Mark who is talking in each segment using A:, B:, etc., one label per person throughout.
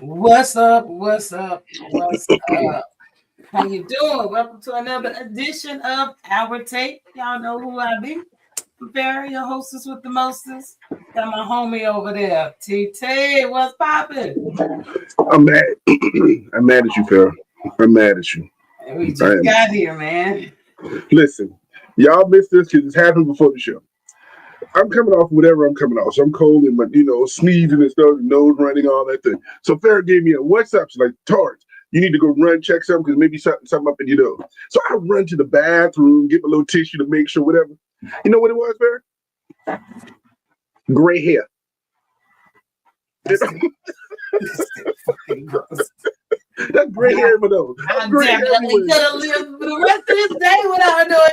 A: What's up? What's up? What's up? How you doing? Welcome to another edition of Hourtake. Y'all know who I be. Barry, your hostess with the mostest. Got my homie over there. TT, what's poppin'?
B: I'm mad. I'm mad at you, Farrah. I'm mad at you.
A: We
B: I
A: just
B: am.
A: got here, man.
B: Listen, y'all missed this because it's happened before the show. I'm coming off whatever I'm coming off. So I'm cold and my, sneezing and stuff, nose running, all that thing. So Farrah gave me a what's up? She's like, Torrance, you need to go run, check something because maybe something up in your nose. So I run to the bathroom, get my little tissue to make sure, whatever. You know what it was, Farrah? Gray hair.
A: That's fucking gross.
B: That's gray hair in my nose.
A: I
B: Gray hair
A: definitely could
B: everywhere.
A: have lived the rest of this day without doing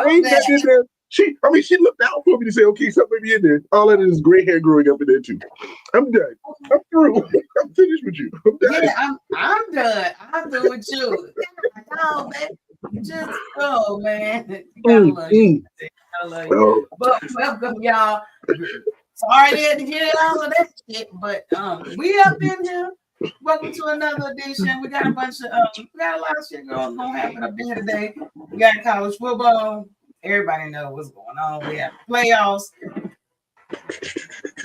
B: I ain't
A: it.
B: nothing in there. She looked out for me to say, okay, something may be in there. All that is gray hair growing up in there too. I'm done. I'm through. I'm finished with you. I'm done.
A: Yeah, I'm done. I'm done with you. No, man. Just man. You gotta love you. Gotta love you.
B: Oh,
A: But welcome, y'all. Sorry they had to hear all of that shit, but we up in here. Welcome to another edition. We got a bunch of we got a lot of shit gonna happen up in here today. We got college football. Everybody knows what's going on. We have playoffs.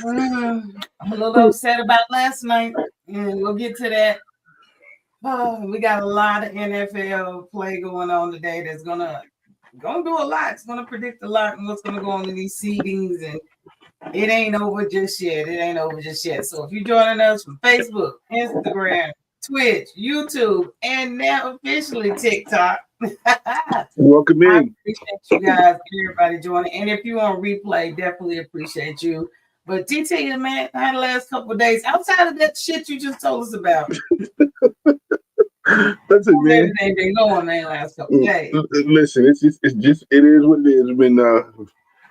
A: I'm a little upset about last night, and we'll get to that. Oh, we got a lot of NFL play going on today that's gonna do a lot. It's gonna predict a lot and what's gonna go on in these seedings, and it ain't over just yet. It ain't over just yet. So if you're joining us from Facebook, Instagram, Twitch, YouTube, and now officially TikTok,
B: welcome
A: I
B: in.
A: appreciate you guys, everybody joining. And if you on replay, definitely appreciate you. But TT, man, I had the last couple of days outside of that shit you just told us about.
B: That's it, man.
A: Everything been going, man, last couple of days.
B: Listen, it is what it is. We've been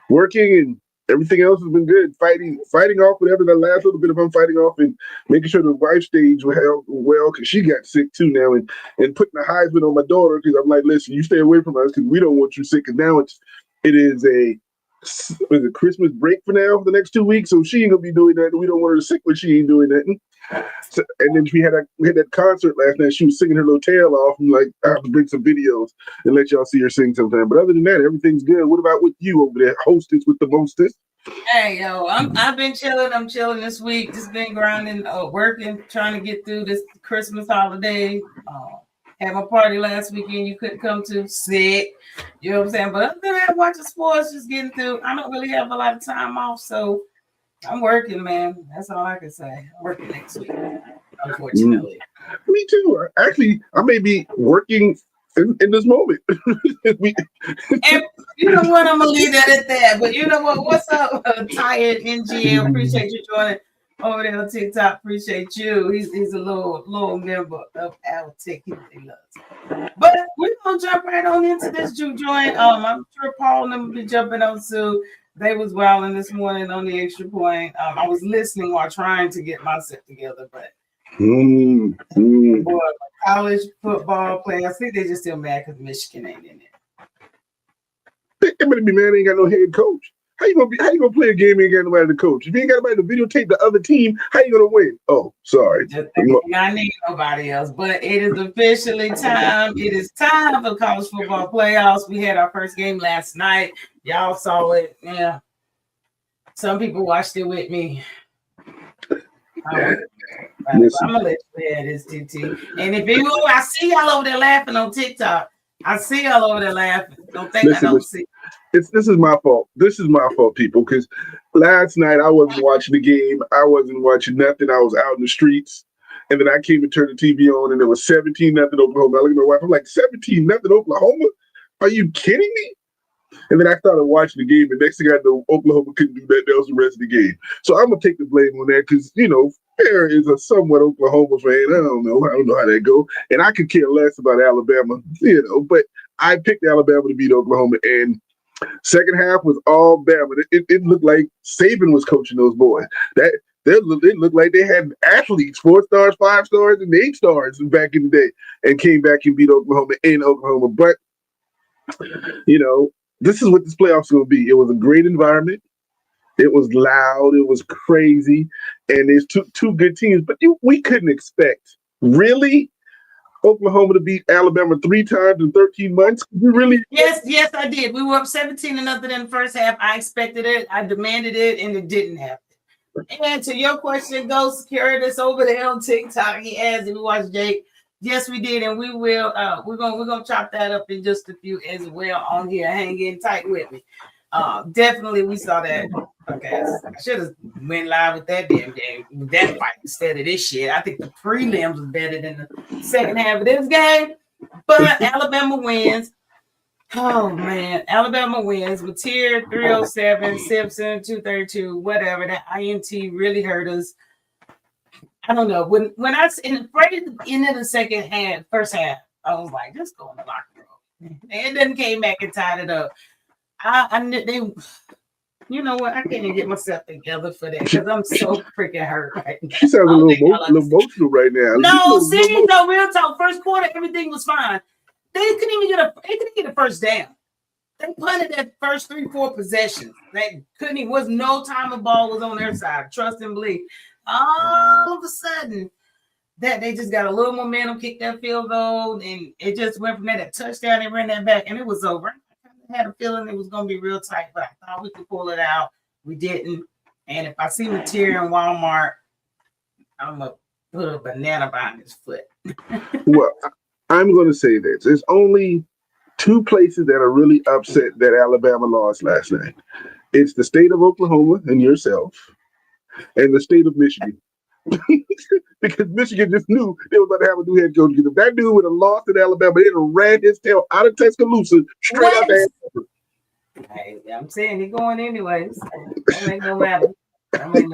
B: working and everything else has been good. Fighting off whatever the last little bit of I'm fighting off and making sure the wife stays well because she got sick too now and putting the Heisman on my daughter because I'm like, listen, you stay away from us because we don't want you sick. Because now it is a Christmas break for now for the next 2 weeks, so she ain't gonna be doing that. We don't want her sick when she ain't doing nothing. So, and then we had that concert last night. She was singing her little tail off. I'm like, I have to bring some videos and let y'all see her sing sometime. But other than that, everything's good. What about with you over there, hostess with the mostest?
A: Hey, yo, I've been chilling. I'm chilling this week. Just been grinding, working, trying to get through this Christmas holiday. Had my party last weekend. You couldn't come to. Sick. You know what I'm saying? But other than that, watching sports, just getting through. I don't really have a lot of time off, so I'm working, man. That's all I can say. I'm working next week, unfortunately.
B: Me too. Actually, I may be working in this moment.
A: And you know what? I'm gonna leave that at that. But you know what? What's up, Tired NGL? Appreciate you joining over there on TikTok. Appreciate you. He's a little member of our Tech. He loves. But we're gonna jump right on into this juke joint. I'm sure Paul and them will be jumping on too. They was wilding this morning on the extra point. I was listening while trying to get my set together, but boy, college football players, I think they just still mad because Michigan ain't in it.
B: They better be mad. Ain't got no head coach. How you gonna play a game and ain't got nobody to coach? If you ain't got nobody to videotape the other team, how you gonna win? Oh, sorry.
A: I need nobody else, but it is officially time. It is time for college football playoffs. We had our first game last night. Y'all saw it. Yeah. Some people watched it with me. I'm gonna let you have this, TT. And if I see y'all over there laughing on TikTok, I see y'all over there laughing. Don't think I don't see.
B: This is my fault. This is my fault, people, because last night I wasn't watching the game. I wasn't watching nothing. I was out in the streets. And then I came and turned the TV on and it was 17-0 Oklahoma. I looked at my wife. I'm like, 17-0 Oklahoma? Are you kidding me? And then I started watching the game, and next thing I know, Oklahoma couldn't do that else the rest of the game. So I'm gonna take the blame on that because Farrah is a somewhat Oklahoma fan. I don't know how that go, and I could care less about Alabama, But I picked Alabama to beat Oklahoma, and second half was all Bama. It looked like Saban was coaching those boys. It looked like they had athletes, 4 stars, 5 stars, and 8 stars back in the day, and came back and beat Oklahoma in Oklahoma. But this is what this playoffs is going to be. It was a great environment. It was loud. It was crazy, and there's two good teams. But we couldn't expect really Oklahoma to beat Alabama 3 times in 13 months. We really?
A: Yes, I did. We were up 17-0 in the first half. I expected it. I demanded it, and it didn't happen. And to your question, Ghost Curtis over there on TikTok, he asked if we watched Jake. Yes, we did, and we will. We're gonna chop that up in just a few as well on here. Hang in tight with me. Definitely, we saw that. Okay, I should have went live with that damn game, with that fight instead of this shit. I think the prelims was better than the second half of this game, but Alabama wins. Oh man, Alabama wins. Mateer 307, Simpson 232, whatever. That INT really hurt us. I don't know. When I in the end of the first half, I was like, just go in the locker room. And then came back and tied it up. I knew they. You know what? I can't even get myself together for that because I'm so freaking hurt right now.
B: She sounds a little emotional right now.
A: No, seriously, no, real talk. First quarter, everything was fine. They couldn't even get a first down. They punted that first 3-4 possessions. They couldn't even, was no time the ball was on their side. Trust and believe. All of a sudden, that they just got a little momentum, kicked that field goal, and it just went from that touchdown. They ran that back, and it was over. I had a feeling it was going to be real tight, but I thought we could pull it out. We didn't. And if I see Mateer in Walmart, I'm going to put a banana behind his foot.
B: Well, I'm going to say this. There's only 2 places that are really upset that Alabama lost last night. It's the state of Oklahoma and yourself, and the state of Michigan. Because Michigan just knew they were about to have a new head coach. If that dude would have lost at Alabama, they'd have ran his tail out of Tuscaloosa straight out there.
A: Hey, I'm saying he's going anyways. Don't make no matter.
B: Don't make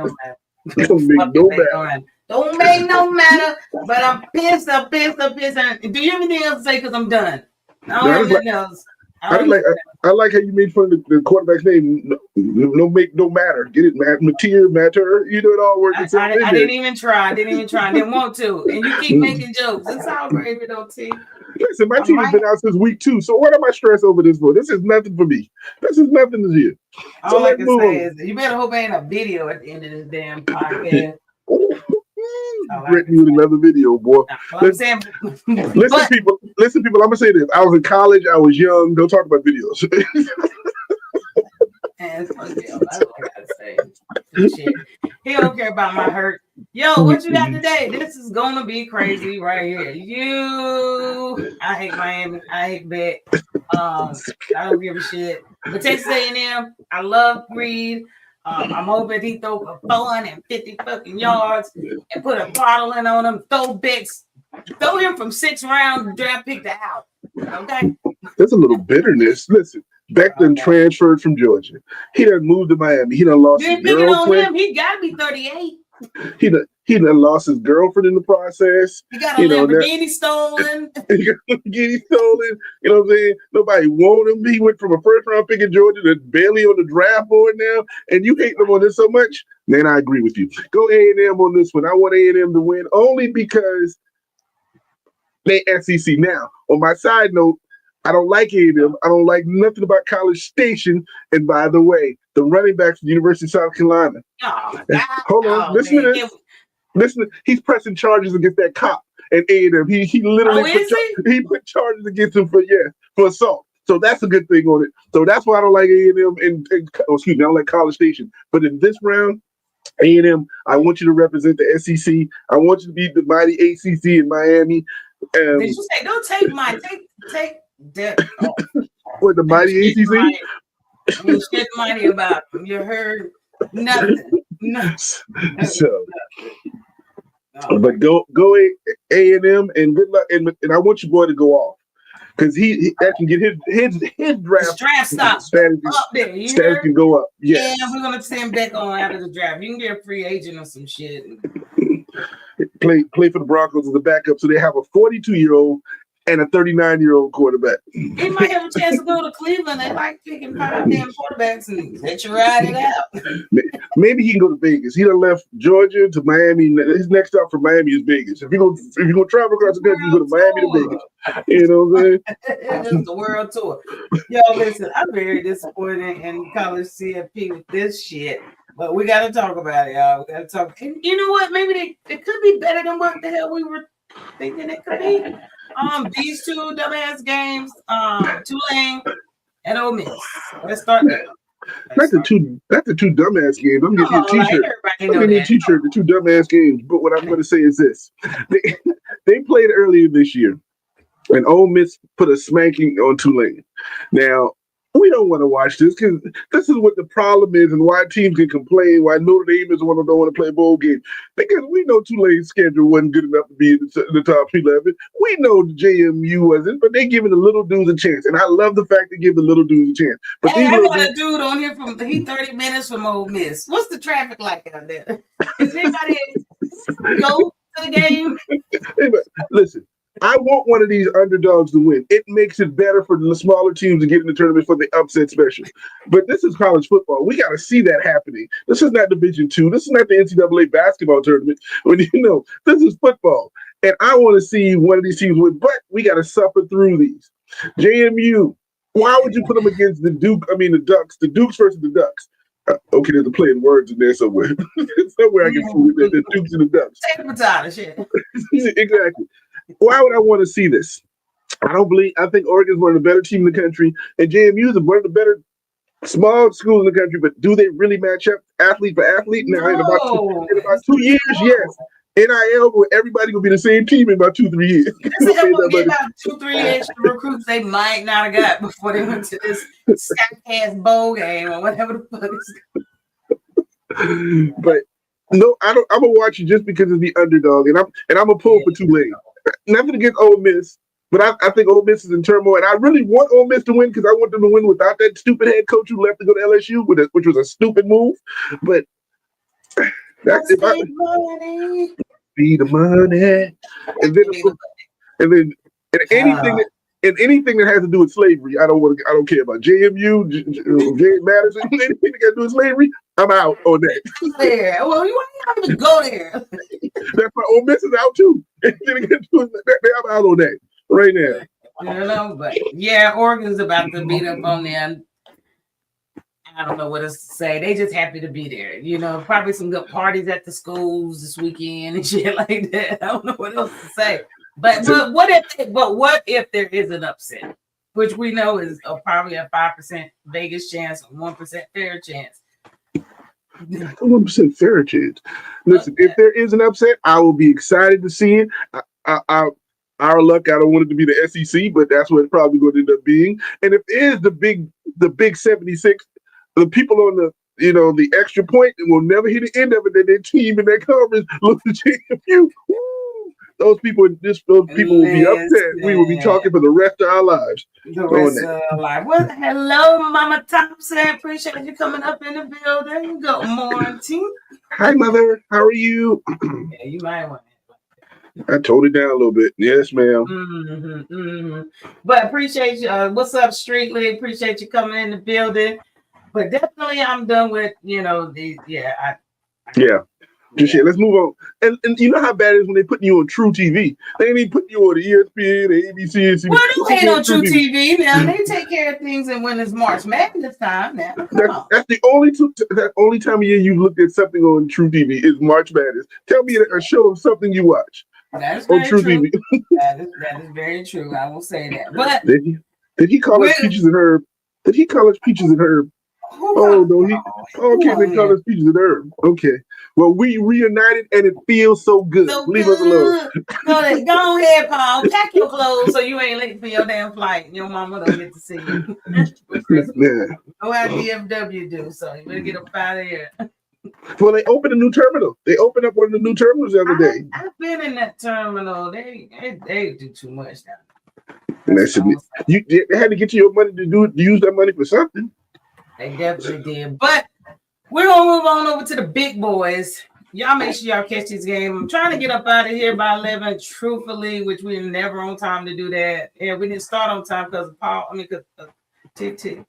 B: no matter.
A: But I'm pissed. Do you have anything else to say? Because I'm done. I don't have anything else.
B: I like how you made fun of the quarterback's name. No matter. Get it, matter. You know it all works.
A: I didn't even try. I didn't want to. And you keep making jokes. It's all great, T.
B: Listen, my team has been out since week 2. So what am I stressed over this for? This is nothing for me. This is nothing this year. So
A: all I can say is you better hope ain't a video at the end of this damn podcast.
B: Brett you another video, boy. Listen, people. I'm gonna say this. I was in college. I was young. Don't talk about videos.
A: That's what I gotta say. Shit. He don't care about my hurt. Yo, what you got today? This is gonna be crazy right here. I hate Miami. I hate Bet. I don't give a shit. But Texas A&M, I love Reed. I'm hoping he throw for 450 fucking yards and put a bottle in on him. Throw him from 6th round draft pick to out. Okay.
B: There's a little bitterness. Listen, Becton transferred from Georgia. He done moved to Miami. He done lost his girlfriend.
A: He got to be 38.
B: He done lost his girlfriend in the process.
A: He got a Lamborghini stolen.
B: He got a Lamborghini stolen. You know what I'm saying? Nobody wanted him. He went from a 1st round pick in Georgia to barely on the draft board now. And you hate them on this so much? Man, I agree with you. Go A&M on this one. I want A&M to win only because they SEC. Now, on my side note, I don't like A&M. I don't like nothing about College Station. And by the way, the running back from the University of South Carolina. Hold on, listen to this. Listen, he's pressing charges against that cop at A&M. He literally put charges against him for assault. So that's a good thing on it. So that's why I don't like A&M and I don't like College Station. But in this round, A&M, I want you to represent the SEC. I want you to be the mighty ACC in Miami.
A: Did you say don't take that off?
B: What, the mighty ACC?
A: You shit mighty about them. You heard nothing.
B: So, but go A&M and good luck. And I want your boy to go off because he that can get his draft
A: stock
B: status
A: up there.
B: Status can go up. Yes.
A: Yeah, we're gonna send back on out of the draft. You can get a free agent or some shit.
B: Play for the Broncos as a backup, so they have a 42-year-old and a 39-year-old quarterback.
A: He might have a chance to go to Cleveland. They like picking 5 damn quarterbacks and let you ride it out.
B: Maybe he can go to Vegas. He done left Georgia to Miami. His next stop from Miami is Vegas. If you're gonna travel across the country, you go to Miami to Vegas. You know what I'm saying?
A: This is the world tour. Yo, listen, I'm very disappointed in college CFP with this shit. But we got to talk about it, y'all. We got to talk. And you know what? Maybe it could be better than what the hell we were thinking it could be. These two dumbass games, Tulane and Ole Miss. Let's start there.
B: That's the two dumbass games. I'm getting a t-shirt. I'm getting a t-shirt. The two dumbass games. But what I'm going to say is this: they played earlier this year, and Ole Miss put a spanking on Tulane. Now, we don't want to watch this because this is what the problem is and why teams can complain, why Notre Dame is one of don't want to play a bowl game. Because we know Tulane's schedule wasn't good enough to be in the top 11. We know the JMU wasn't, but they giving the little dudes a chance. And I love the fact they give the little dudes a chance. But
A: hey, I got a dude on here he's 30 minutes from Ole Miss. What's the traffic like out there? Is anybody go to the game?
B: Hey, listen. I want one of these underdogs to win. It makes it better for the smaller teams to get in the tournament for the upset special. But this is college football. We got to see that happening. This is not Division II. This is not the NCAA basketball tournament. This is football. And I want to see one of these teams win. But we got to suffer through these. JMU, why would you put them against the Ducks? The Dukes versus the Ducks. Okay, there's a play in words in there somewhere. Somewhere I can fool with the Dukes and the Ducks.
A: Take the time, shit.
B: Exactly. Why would I want to see this? I think Oregon's one of the better teams in the country, and JMU is one of the better small schools in the country, but do they really match up athlete for athlete? Now, in about 2 years, yes. NIL, everybody will be the same team in about 2-3 years.
A: They're going to get about 2-3 extra recruits they might not have got before they went to this Skycast bowl game or whatever the fuck is.
B: But no, I'm gonna watch it just because of the underdog, and I'm gonna pull for Tulane. Nothing against Ole Miss, but I think Ole Miss is in turmoil, and I really want Ole Miss to win because I want them to win without that stupid head coach who left to go to LSU, which was a stupid move. But that's if I be the money, and anything that has to do with slavery, I don't care about JMU, James Madison, anything that got to do with slavery. I'm out on that.
A: There. Well, you ain't even go there.
B: That's why Ole Miss is out too. I'm out on that right now.
A: But yeah, Oregon's about to beat up on them. I don't know what else to say. They just happy to be there. Probably some good parties at the schools this weekend and shit like that. I don't know what else to say. But what if there is an upset, which we know is probably a 5% Vegas chance, or 1% fair chance.
B: 1% fair chance. Listen, if there is an upset, I will be excited to see it. Our luck, I don't want it to be the SEC, but that's what it's probably going to end up being. And if it is the big 76, the people on the extra point will never hit the end of it. That their team in that conference look at JMU. Those people will be upset. We will be talking for the rest of our lives.
A: Well, hello, Mama Thompson. Appreciate you coming up in the building. Good morning.
B: Hi, Mother. How are you?
A: Yeah, you might want it.
B: I toned it down a little bit. Yes, ma'am.
A: But appreciate you. What's up, Streetly? Appreciate you coming in the building. But definitely, I'm done with
B: Yeah. Let's move on. And you know how bad it is when they putting you on True TV. They ain't even putting you on the ESPN, the ABC, and CBS.
A: Well, don't hate on True TV now. They take care of things, and when it's March Madness time, now
B: that's the only time of year you looked at something on True TV is March Madness. Tell me a show of something you watch.
A: That is very true. TV. That is very true. I will say that. But
B: did he call us Peaches and Herb? Did he call us Peaches and Herb? Oh no, they call us Peaches and Herb. Okay. Well, we reunited and it feels so good. Leave us alone.
A: Go ahead, Paul. Pack your clothes so you ain't late for your damn flight. And your mama don't get to see you. Go out DFW do, so you better get up out of here.
B: Well, they opened a new terminal. They opened up one of the new terminals the other day.
A: I've been in that terminal. They do too much now.
B: They had to get you your money to use that money for something.
A: They definitely did. But we're going to move on over to the big boys. Y'all make sure y'all catch this game. I'm trying to get up out of here by 11, truthfully, which we're never on time to do that. And we didn't start on time because of Paul. Because TT.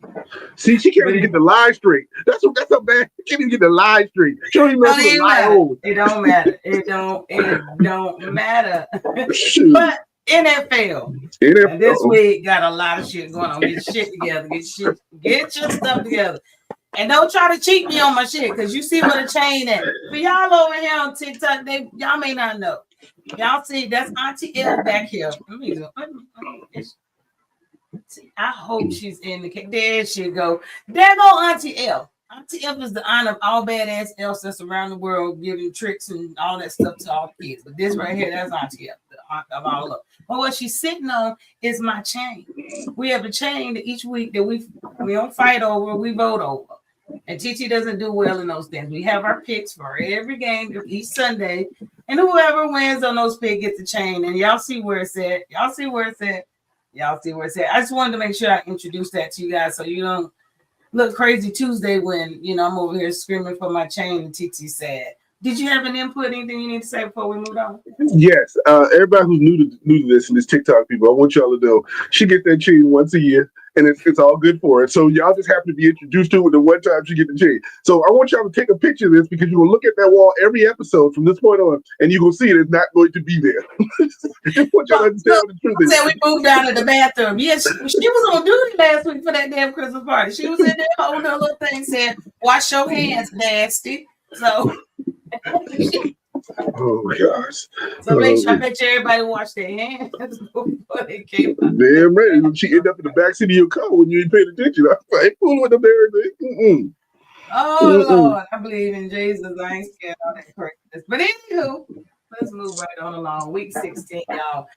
B: See, she can't even get the lie straight. That's so bad. She can't even get the lie straight. She don't even know what lie over.
A: It don't matter. It don't matter. But NFL this week got a lot of shit going on. Get shit together. Get your stuff together. And don't try to cheat me on my shit, because you see what a chain at. For y'all over here on TikTok, y'all may not know. Y'all see, that's Auntie L back here. I hope she's in the case. There she go. There go Auntie L. Auntie L is the honor of all badass elves that's around the world, giving tricks and all that stuff to all the kids. But this right here, that's Auntie L, the aunt of all of them. But what she's sitting on is my chain. We have a chain that each week that we don't fight over, we vote over. And TT doesn't do well in those things. We have our picks for every game each Sunday, and whoever wins on those picks gets the chain. And y'all see where it's at. I just wanted to make sure I introduced that to you guys so you don't look crazy Tuesday when I'm over here screaming for my chain and TT sad. Did you have an input? Anything you need to say before we move on?
B: Yes. Everybody who's new to this and this TikTok people, I want y'all to know she gets that chain once a year, and it's all good for it. So y'all just happen to be introduced to it the one time she get the chain. So I want y'all to take a picture of this, because you're gonna look at that wall every episode from this point on, and you're gonna see it's not going to be there. I want y'all to understand what the truth is.
A: We moved down to the bathroom. Yes, she was on duty last week for that damn Christmas party. She was in there holding her little thing, said, "Wash your hands, nasty." So.
B: Oh gosh!
A: So make sure I bet you everybody wash their hands before they came out.
B: Damn right. She ended up in the backseat of your car when you ain't paying attention. I was like, fooling with them everything.
A: Oh Lord, I believe in Jesus. I ain't scared of that craziness. But anywho, let's move right on along. Week 16, y'all.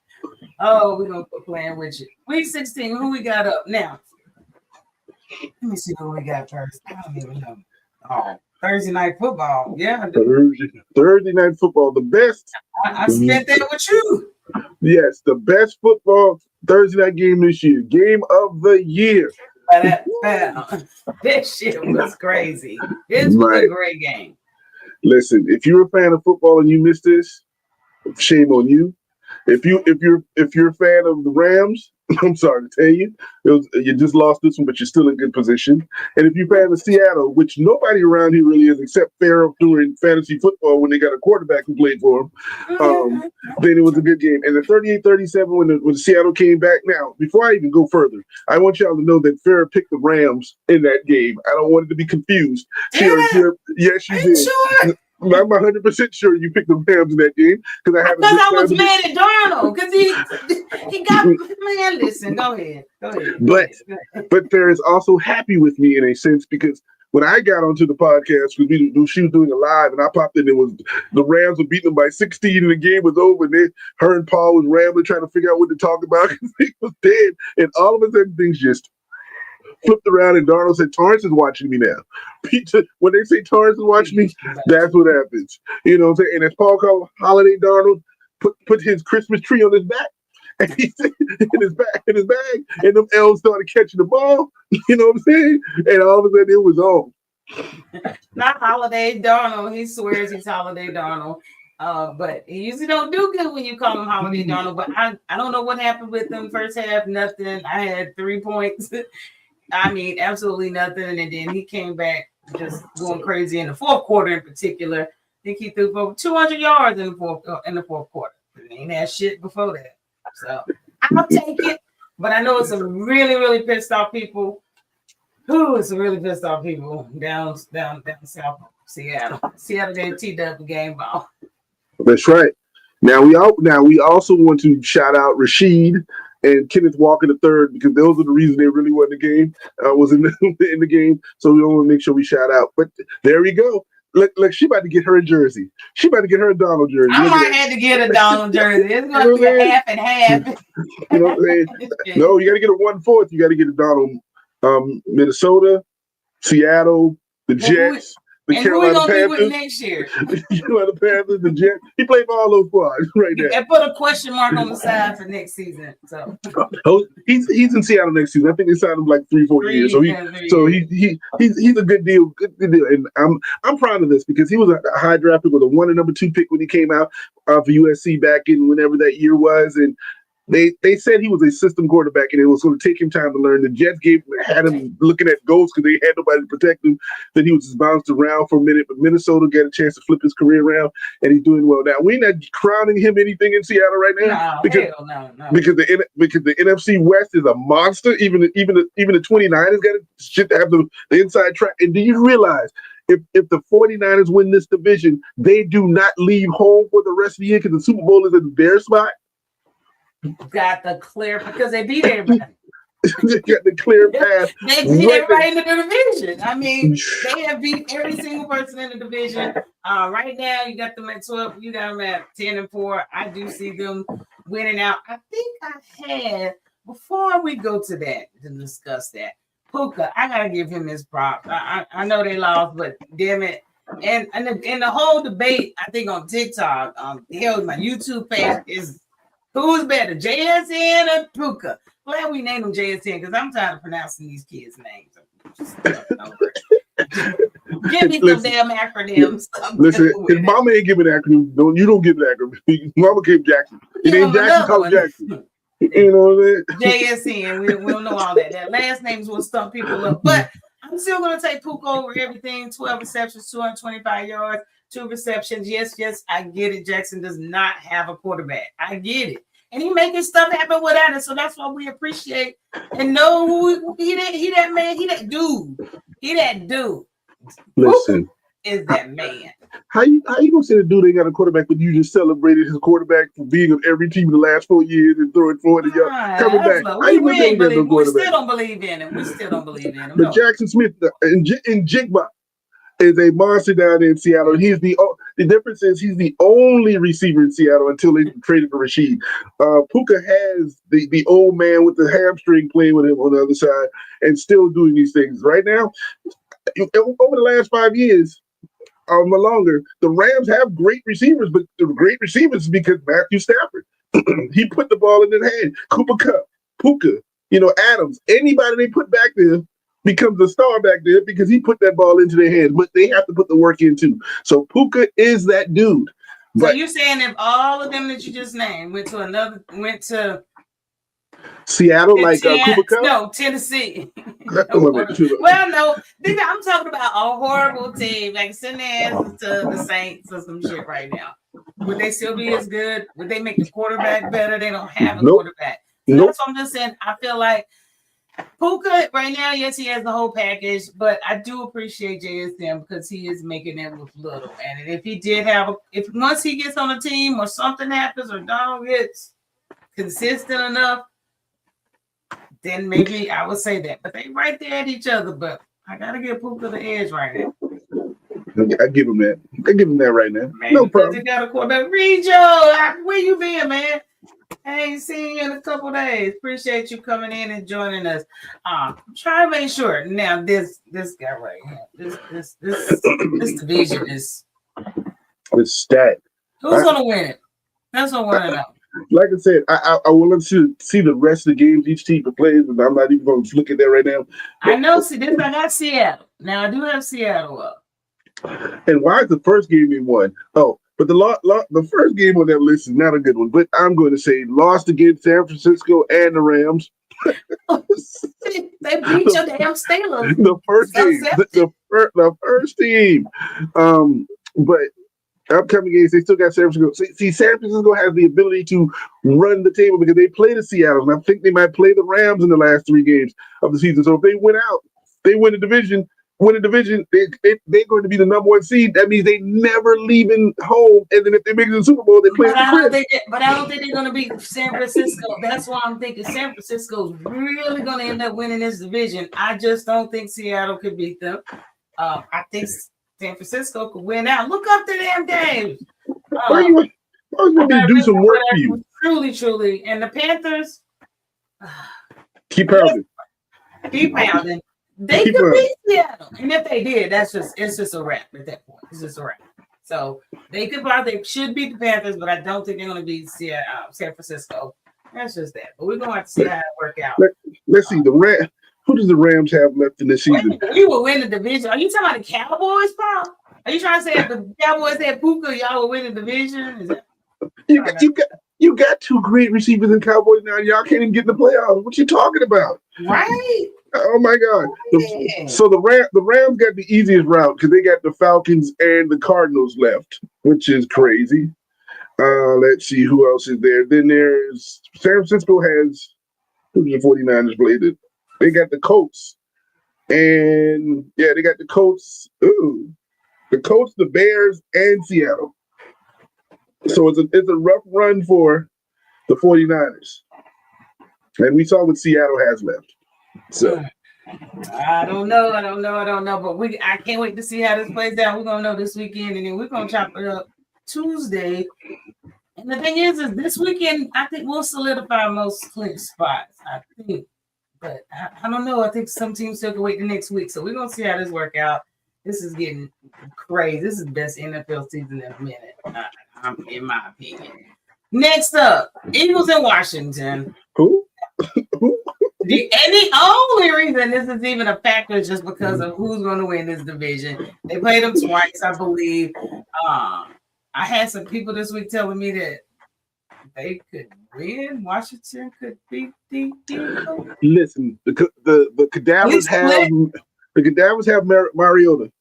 A: Oh, we're gonna quit playing with you. Week 16, who we got up now? Let me see who we got first. I don't even know. Oh. Thursday night football, yeah.
B: Thursday night football, the best.
A: I spent that with you.
B: Yes, the best football Thursday night game this year. Game of the year.
A: This shit was crazy. This was a great game.
B: Listen, if you're a fan of football and you missed this, shame on you. If you're a fan of the Rams, I'm sorry to tell you, you just lost this one, but you're still in good position. And if you're a fan of Seattle, which nobody around here really is, except Farrell doing fantasy football when they got a quarterback who played for them, then it was a good game. And the 38-37 when Seattle came back. Now, before I even go further, I want y'all to know that Farrell picked the Rams in that game. I don't want it to be confused. Yes, you did. Sure? I'm 100% sure you picked the Rams in that game, because
A: I was mad at Darnold because he got man. Listen, go ahead.
B: But Farrah is also happy with me in a sense, because when I got onto the podcast, because she was doing it live, and I popped in, the Rams were beating them by 16, and the game was over, and her and Paul was rambling trying to figure out what to talk about because he was dead, and all of a sudden things just flipped around, and Darnold said, "Torrance is watching me now." Peter, when they say Torrance is watching me, that's what happens. You know what I'm saying? And as Paul called Holiday Darnold, put his Christmas tree on his back, and he's in his bag, and them elves started catching the ball. You know what I'm saying? And all of a sudden it was on.
A: Not Holiday Darnold. He swears he's Holiday Darnold. But he usually don't do good when you call him Holiday Darnold. But I don't know what happened with him first half. Nothing. I had 3 points. I mean, absolutely nothing. And then he came back just going crazy in the fourth quarter in particular. I think he threw for 200 yards in the fourth quarter. He ain't had shit before that. So I'll take it. But I know it's some really, really pissed off people. It's some really pissed off people down south Seattle. Seattle didn't tee up the game ball.
B: That's right. Now we also want to shout out Rashid and Kenneth Walker III, because those are the reasons they really won the game. Was in the game, so we want to make sure we shout out. But there we go. Look, she about to get her a jersey. She about to get her a Donald jersey.
A: I might have to get a Donald jersey. It's going to be a half and half.
B: You know what I'm saying? No, you got to get a 1/4. You got to get a Donald. Minnesota, Seattle, the Jets, the
A: and
B: Carolina
A: who we gonna be with
B: Panthers,
A: next year?
B: the Carolina Panthers, the Jets. He played for all those squads right there.
A: And put a question mark on the side for next season. So
B: he's in Seattle next season. I think they signed him like 3-4 years. So he's a good deal. Good deal. And I'm proud of this because he was a high draft pick with a 1 and number 2 pick when he came out for USC back in whenever that year was. And they said he was a system quarterback and it was going to take him time to learn. The Jets had him looking at goals because they had nobody to protect him. Then he was just bounced around for a minute, but Minnesota got a chance to flip his career around and he's doing well now. We're not crowning him anything in Seattle right now because the NFC West is a monster. Even the 29ers got to have the inside track. And do you realize if the 49ers win this division, they do not leave home for the rest of the year because the Super Bowl is in their spot?
A: Got the clear because they beat everybody.
B: They got the clear path.
A: They beat everybody in the division. I mean, they have beat every single person in the division. Right now, you got them at 12. You got them at 10-4. I do see them winning out. I think I had before we go to that to discuss that. Puka, I gotta give him his props. I know they lost, but damn it. And the whole debate, I think on TikTok, my YouTube page is. Who's better, JSN or Puka? Glad we named him JSN because I'm tired of pronouncing these kids' names. Give me some damn acronyms.
B: Listen, his mama ain't giving acronyms. You don't give an acronym. Mama gave Jackson. It ain't Jackson, called Jackson. You know what I'm saying?
A: JSN. We don't know all that. That last names will stump people up. But I'm still going to take Puka over everything. 12 receptions, 225 yards. 2 receptions. Yes, I get it. Jackson does not have a quarterback. I get it. And he making stuff happen without it. So that's what we appreciate and know who he that man. He that dude. He that dude.
B: Listen.
A: Who is that man?
B: How you gonna say the dude ain't got a quarterback but you just celebrated his quarterback for being on every team in the last 4 years and throwing 400 yards coming back?
A: We still don't believe in him.
B: But Jackson Smith and Jigba is a monster down in Seattle. He's the difference is he's the only receiver in Seattle until they traded for Rashid. Puka has the old man with the hamstring playing with him on the other side and still doing these things. Right now, over the last 5 years, or longer, the Rams have great receivers, but the great receivers is because Matthew Stafford. He put the ball in their hand. Cooper Kupp, Puka, Adams, anybody they put back there becomes a star back there because he put that ball into their hands, but they have to put the work in too. So Puka is that dude.
A: So you're saying if all of them that you just named went to
B: Seattle, like Cooper Kupp?
A: No, Tennessee. Well, no, I'm talking about a horrible team, like send their asses to the Saints or some shit right now. Would they still be as good? Would they make the quarterback better? They don't have a quarterback. So that's what I'm just saying. I feel like Puka right now, yes, he has the whole package, but I do appreciate JSM because he is making it with little. And if he did if once he gets on a team or something happens or Donald gets consistent enough, then maybe I would say that. But they right there at each other. But I gotta give Puka the edge right now.
B: I give him that. I give him that right now.
A: Man,
B: no problem.
A: You got a quarterback. Rejo, where you been, man? I ain't seen you in a couple days. Appreciate you coming in and joining us. Try to make sure. Now this guy right here, this division is
B: stacked.
A: Who's gonna win it? That's what I want to know.
B: Like I said, I want to see the rest of the games each team plays, but I'm not even going to look at that right now.
A: I know. See, I got Seattle. Now I do have Seattle up.
B: And why is the first game they won? Oh, but the first game on that list is not a good one. But I'm going to say lost against San Francisco and the Rams.
A: They beat your damn Steelers.
B: The first game, the first team. But upcoming games, they still got San Francisco. See, San Francisco has the ability to run the table because they play the Seattle, and I think they might play the Rams in the last 3 games of the season. So if they win out, they win the division. They're going to be the number 1 seed. That means they never leaving home. And then if they make it to the Super Bowl, they play
A: But I don't think they're going to beat San Francisco. That's why I'm thinking San Francisco's really going to end up winning this division. I just don't think Seattle could beat them. I think San Francisco could win out. Look up the damn games.
B: Why you want to do some work for you?
A: Truly. And the Panthers,
B: keep pounding.
A: Keep pounding. they could beat Seattle. And if they did, it's just a wrap at that point. It's just a wrap. So they should beat the Panthers, but I don't think they're going to beat San Francisco. That's just that. But we're going to have to see how it work out.
B: Let's see. Who does the Rams have left in this season?
A: We will win the division. Are you talking about the Cowboys, Paul? Are you trying to say if the Cowboys had Puka, y'all will win the division? Is that...
B: You got two great receivers in Cowboys now. Y'all can't even get in the playoffs. What you talking about?
A: Right.
B: Oh my God! So the Rams got the easiest route because they got the Falcons and the Cardinals left, which is crazy. Let's see who else is there. Then there's San Francisco has who the 49ers played it. They got the Colts, and they got the Colts. Ooh, the Colts, the Bears, and Seattle. So it's a rough run for the 49ers. And we saw what Seattle has left. So
A: I don't know. But I can't wait to see how this plays out. We're gonna know this weekend, and then we're gonna chop it up Tuesday. And the thing is this weekend I think we'll solidify most clinch spots. I think. But I don't know. I think some teams still can wait the next week. So we're gonna see how this work out. This is getting crazy. This is the best NFL season in a minute. In my opinion. Next up, Eagles in Washington.
B: Who?
A: The only reason this is even a factor is just because of who's going to win this division. They played them twice, I believe. I had some people this week telling me that they could win. Washington could beat the Eagles.
B: Listen, the Cadavers have Mariota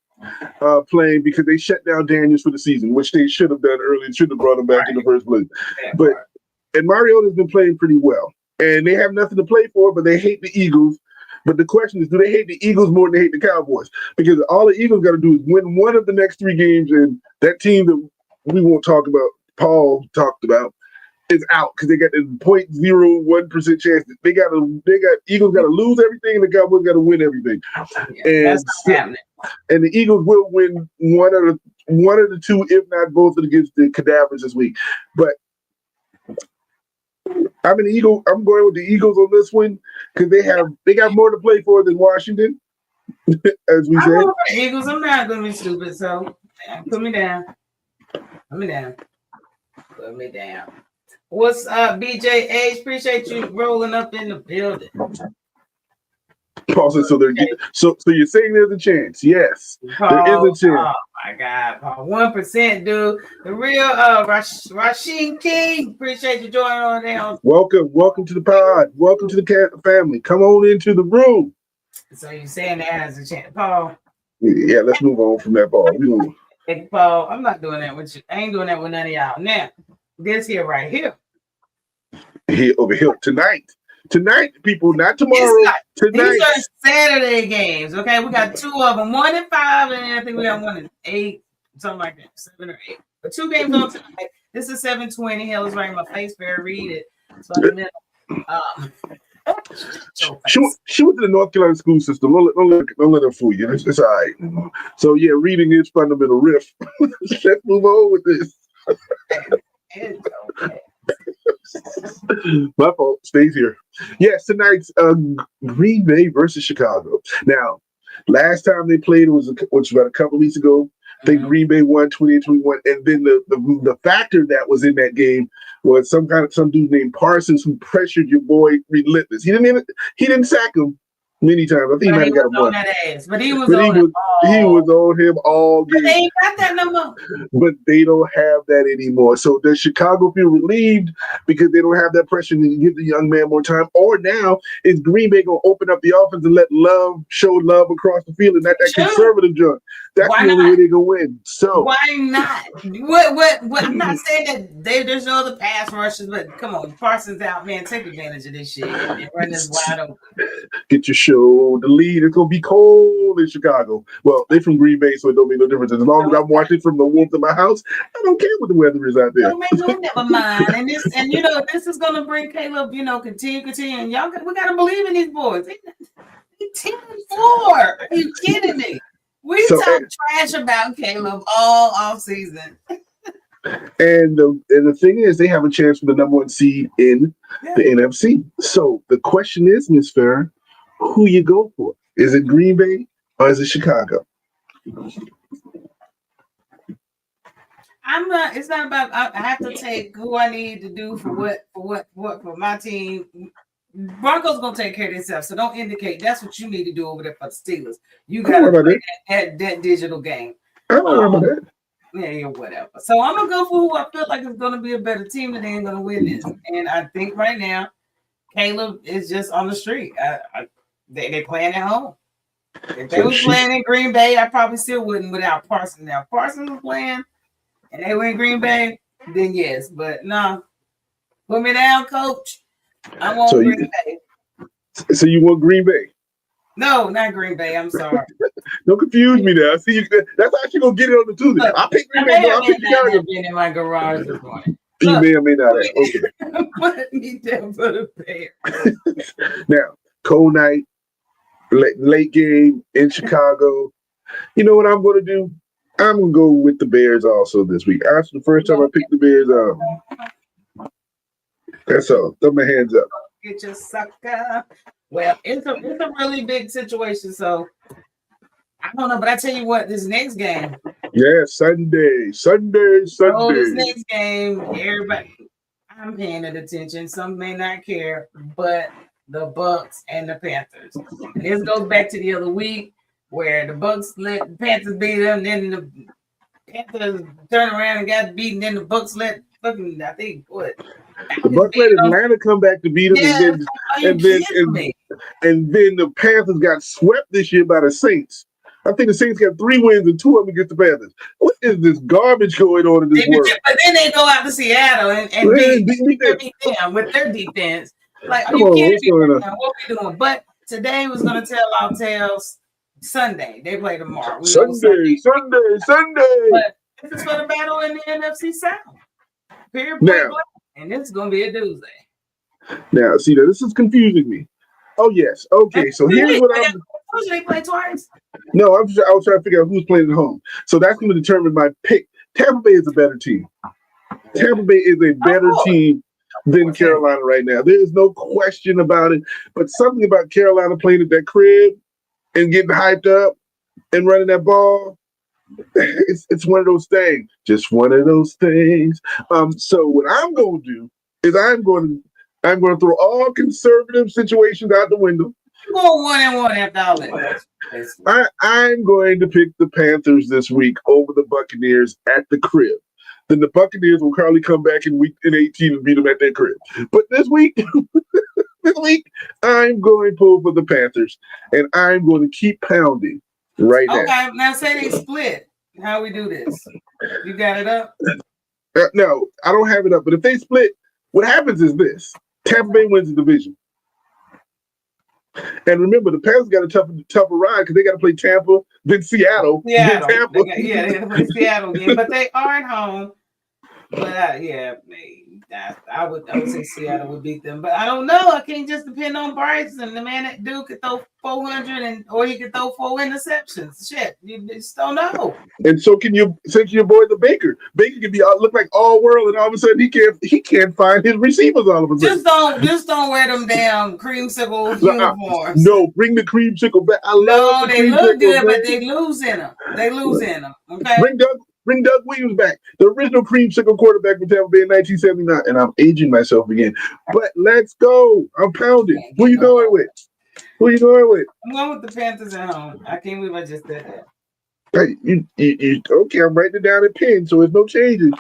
B: playing because they shut down Daniels for the season, which they should have done early. Should have brought him back in the first place. And Mariota's been playing pretty well. And they have nothing to play for, but they hate the Eagles. But the question is, do they hate the Eagles more than they hate the Cowboys? Because all the Eagles got to do is win one of the next 3 games, and that team that we won't talk about, Paul talked about, is out because they got this 0.01% chance. Eagles got to lose everything, and the Cowboys got to win everything.
A: That's not happening. And
B: the Eagles will win one of the 2, if not both, against the Cadavers this week. But I'm going with the Eagles on this one because they got more to play for than Washington, as we said.
A: Eagles, I'm not going to be stupid, so put me down. Put me down. What's up, BJ H? Appreciate you rolling up in the building.
B: Paul said, so you're saying there's a chance? Yes, there is a chance.
A: Oh my God, Paul, 1%, dude. The real Rasheen King. Appreciate you joining on there.
B: Welcome to the pod. Welcome to the family. Come on into the room.
A: So you're saying that has a chance, Paul?
B: Yeah, let's move on from that, Paul.
A: Hey, Paul, I'm not doing that with you. I ain't doing that with none of y'all. Now, this here right here.
B: Here over here tonight, people, not tomorrow. Tonight.
A: These are Saturday games. Okay, we got 2 of them, 1 and 5, and I think we got 1 and 8, something like that, 7 or 8. But 2 games on tonight. This is 7:20. Hell is right in my face. Better read it. So she went
B: to the North Carolina school system. Don't let her fool you. It's all right. So yeah, reading is fundamental riff. Let's move on with this.
A: It's okay.
B: My fault. Stays here. Yes, tonight's Green Bay versus Chicago. Now, last time they played was about a couple weeks ago. I think Green Bay won 28-21, and then the factor that was in that game was some dude named Parsons who pressured your boy relentless. He didn't sack him many times. I think he might have got him one.
A: But he was on
B: him all game.
A: But they ain't got that no more.
B: But they don't have that anymore. So does Chicago feel relieved because they don't have that pressure to give the young man more time? Or now is Green Bay going to open up the offense and show love across the field and not that conservative junk? That's the only way they're going to win. So
A: why not? What I'm not saying that there's no other pass rushes, but come on, Parsons out, man. Take advantage of this shit and run this wide open.
B: Get your show. The lead is going to be cold in Chicago. Well, they're from Green Bay, so it don't make no difference. As long as I'm watching from the warmth of my house, I don't care what the weather is out there.
A: Don't make no never mind. And this is going to bring Caleb, continue. And y'all, we got to believe in these boys. They 10-4. Are you kidding me? We talk trash about Caleb all off season.
B: And the thing is, they have a chance for the number 1 seed in the NFC. So the question is, Ms. Farron, who you go for? Is it Green Bay or is it Chicago?
A: I'm not. It's not about. I have to take who I need to do for my team. Broncos gonna take care of themselves, so don't indicate. That's what you need to do over there for the Steelers. You gotta play that digital game.
B: I don't know about that.
A: Yeah, whatever. So I'm gonna go for who I feel like is gonna be a better team and they ain't gonna win this. And I think right now, Caleb is just on the street. They playing at home. If they was playing in Green Bay, I probably still wouldn't without Parsons. Now if Parsons was playing and they were in Green Bay, then yes. But no, put me down, coach. I want Green Bay.
B: So you want Green Bay?
A: No, not Green Bay. I'm sorry.
B: Don't confuse me now. See, that's how you gonna get it on the Tuesday.
A: Look,
B: I pick Green Bay. I pick
A: Chicago. Been in my garage this morning.
B: You may or may not have. Okay.
A: Put me down for the Bears.
B: Now, cold night, late game in Chicago. You know what I'm going to do? I'm going to go with the Bears also this week. That's the first time I picked the Bears up. That's all. Throw my hands up.
A: Get your sucker. Well, it's a really big situation, so I don't know, but I tell you what, this next game.
B: Yeah, Sunday.
A: Oh, this next game, everybody, I'm paying it attention. Some may not care, but the Bucks and the Panthers. And this goes back to the other week where the Bucks let the Panthers beat them, then the Panthers turned around and got beaten, then the Bucks let fucking, I think, what?
B: The Bucks let Atlanta come back to beat them, and then the Panthers got swept this year by the Saints. I think the Saints got 3 wins and 2 of them against the Panthers. What is this garbage going on in this world?
A: But then they go out to Seattle and beat them with their defense. Like, are you kidding me? What we doing? But today was going to tell our tales Sunday. They play tomorrow.
B: Sunday.
A: But this is for the battle in the NFC South. And it's going to be a Tuesday.
B: Now, see, this is confusing me. Oh, yes. Okay, so here's what I'm...
A: They play twice?
B: No, I was trying to figure out who's playing at home. So that's going to determine my pick. Tampa Bay is a better team. Tampa Bay is a better team than Carolina right now. There is no question about it. But something about Carolina playing at that crib and getting hyped up and running that ball, it's one of those things. Just one of those things. So what I'm going to do is I'm going to throw all conservative situations out the window.
A: You're going 1-1 after all that.
B: I'm going to pick the Panthers this week over the Buccaneers at the crib. Then the Buccaneers will probably come back in 18 and beat them at their crib. But this week, I'm going to pull for the Panthers, and I'm going to keep pounding right now.
A: Okay, now say they split. How we do this? You got it up?
B: No, I don't have it up. But if they split, what happens is this. Tampa Bay wins the division. And remember, the Panthers got a tougher ride because they got to play Tampa, then Seattle, then Tampa.
A: They got to play Seattle again, but they are at home. But I would say Seattle would beat them, but I don't know. I can't just depend on Bryce and the man that Duke could throw 400 or he could throw 4 interceptions. Shit, you just don't know.
B: And so can your boy the Baker. Baker can look like all world, and all of a sudden he can't find his receivers all of a sudden.
A: Just don't wear them damn creamsicle uniforms.
B: No, bring the creamsicle back.
A: They look good, but they lose in them. Okay.
B: Bring Doug Williams back, the original creamsicle quarterback for Tampa Bay in 1979. And I'm aging myself again. But let's go. I'm pounding. Who are you going with?
A: I'm going with the Panthers at home. I can't believe I just did that.
B: Hey, okay, I'm writing it down in pen, so there's no changes.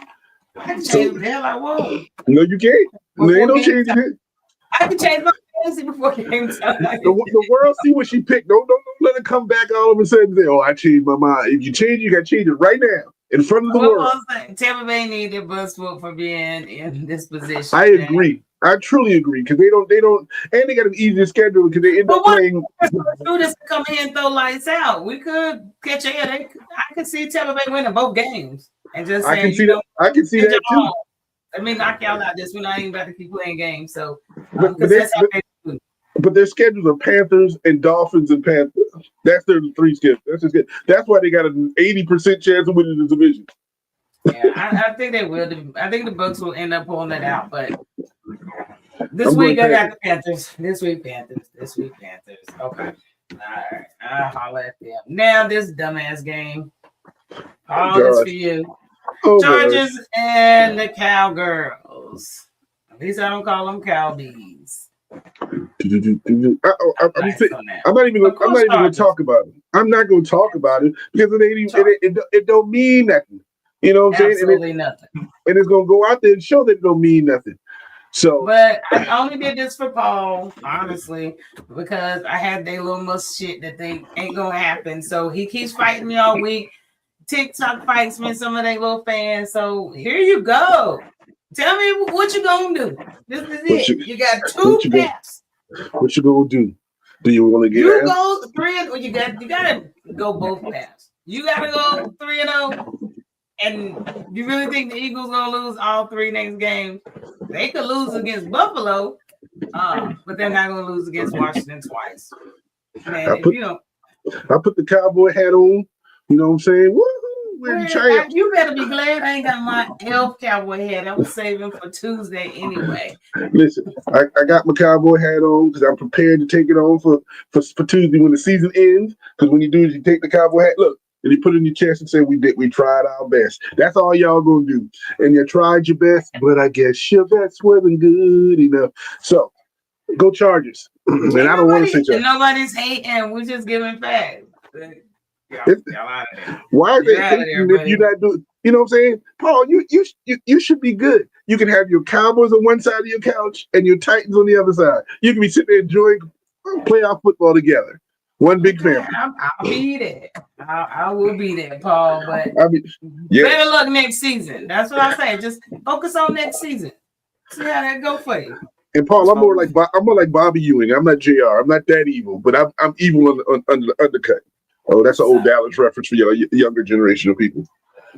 A: I can change the hell I want.
B: No, you can't. There ain't no changes.
A: I can change my fantasy before game time.
B: The world see what she picked. Don't let it come back all of a sudden and say, "Oh, I changed my mind." If you change, you got to change it right now in front of the world.
A: Tampa Bay need their bus for being in this position.
B: I agree. I truly agree because they don't, and they got an easier schedule because they end up playing.
A: Do this come in and throw lights out. We could catch a head. I could see Tampa Bay winning both games and just saying,
B: I can see that too.
A: I mean, knock y'all out this. We're not even about to keep playing games. So,
B: but their schedules are Panthers and Dolphins and Panthers. That's their 3 schedules. That's just good. That's why they got an 80% chance of winning the division.
A: Yeah, I think they will. I think the Bucks will end up pulling it out. But this week I got the Panthers. This week Panthers. Okay. All right, I'll holler at them. Now this dumbass game. All this for you.
B: Oh,
A: Chargers
B: gosh.
A: and the Cowgirls. At least I don't call them Cowbees.
B: I'm not even going to talk about it. I'm not going to talk about it because it don't mean nothing. You know what I'm saying?
A: Absolutely nothing.
B: And it's going to go out there and show that it don't mean nothing. So,
A: but I only did this for Paul, honestly, because I had their little muss shit that they ain't gonna happen. So he keeps fighting me all week. TikTok fights me, some of their little fans. So here you go. Tell me what you gonna do. This is it. You got 2 paths.
B: What you gonna do? Do you want to get?
A: You go 3 or you gotta go both paths. You gotta go 3-0. And you really think the Eagles gonna lose all 3 next games? They could lose against Buffalo, but they're not gonna lose against Washington twice. Man, I
B: put the cowboy hat on. You know what I'm saying? Woohoo!
A: You better be glad I ain't got my elf cowboy hat. I was saving for Tuesday anyway.
B: Listen, I got my cowboy hat on because I'm prepared to take it on for Tuesday when the season ends. Because when you do it, you take the cowboy hat. Look. And you put it in your chest and say, we tried our best. That's all y'all gonna do. And you tried your best, but I guess your best wasn't good enough. So go Chargers. And I don't want to say Chargers.
A: Nobody's hating. We're just giving facts.
B: Why are they hating if you're not doing? You know what I'm saying, Paul? You should be good. You can have your Cowboys on one side of your couch and your Titans on the other side. You can be sitting there enjoying playoff football together. One big family.
A: I'll be there. I will be there, Paul. But better luck next season. That's what I say. Just focus on next season. See how that go for you.
B: And Paul, I'm more like Bobby Ewing. I'm not JR. I'm not that evil, but I'm evil on the undercut. Oh, that's an old Dallas reference for your younger generation of people.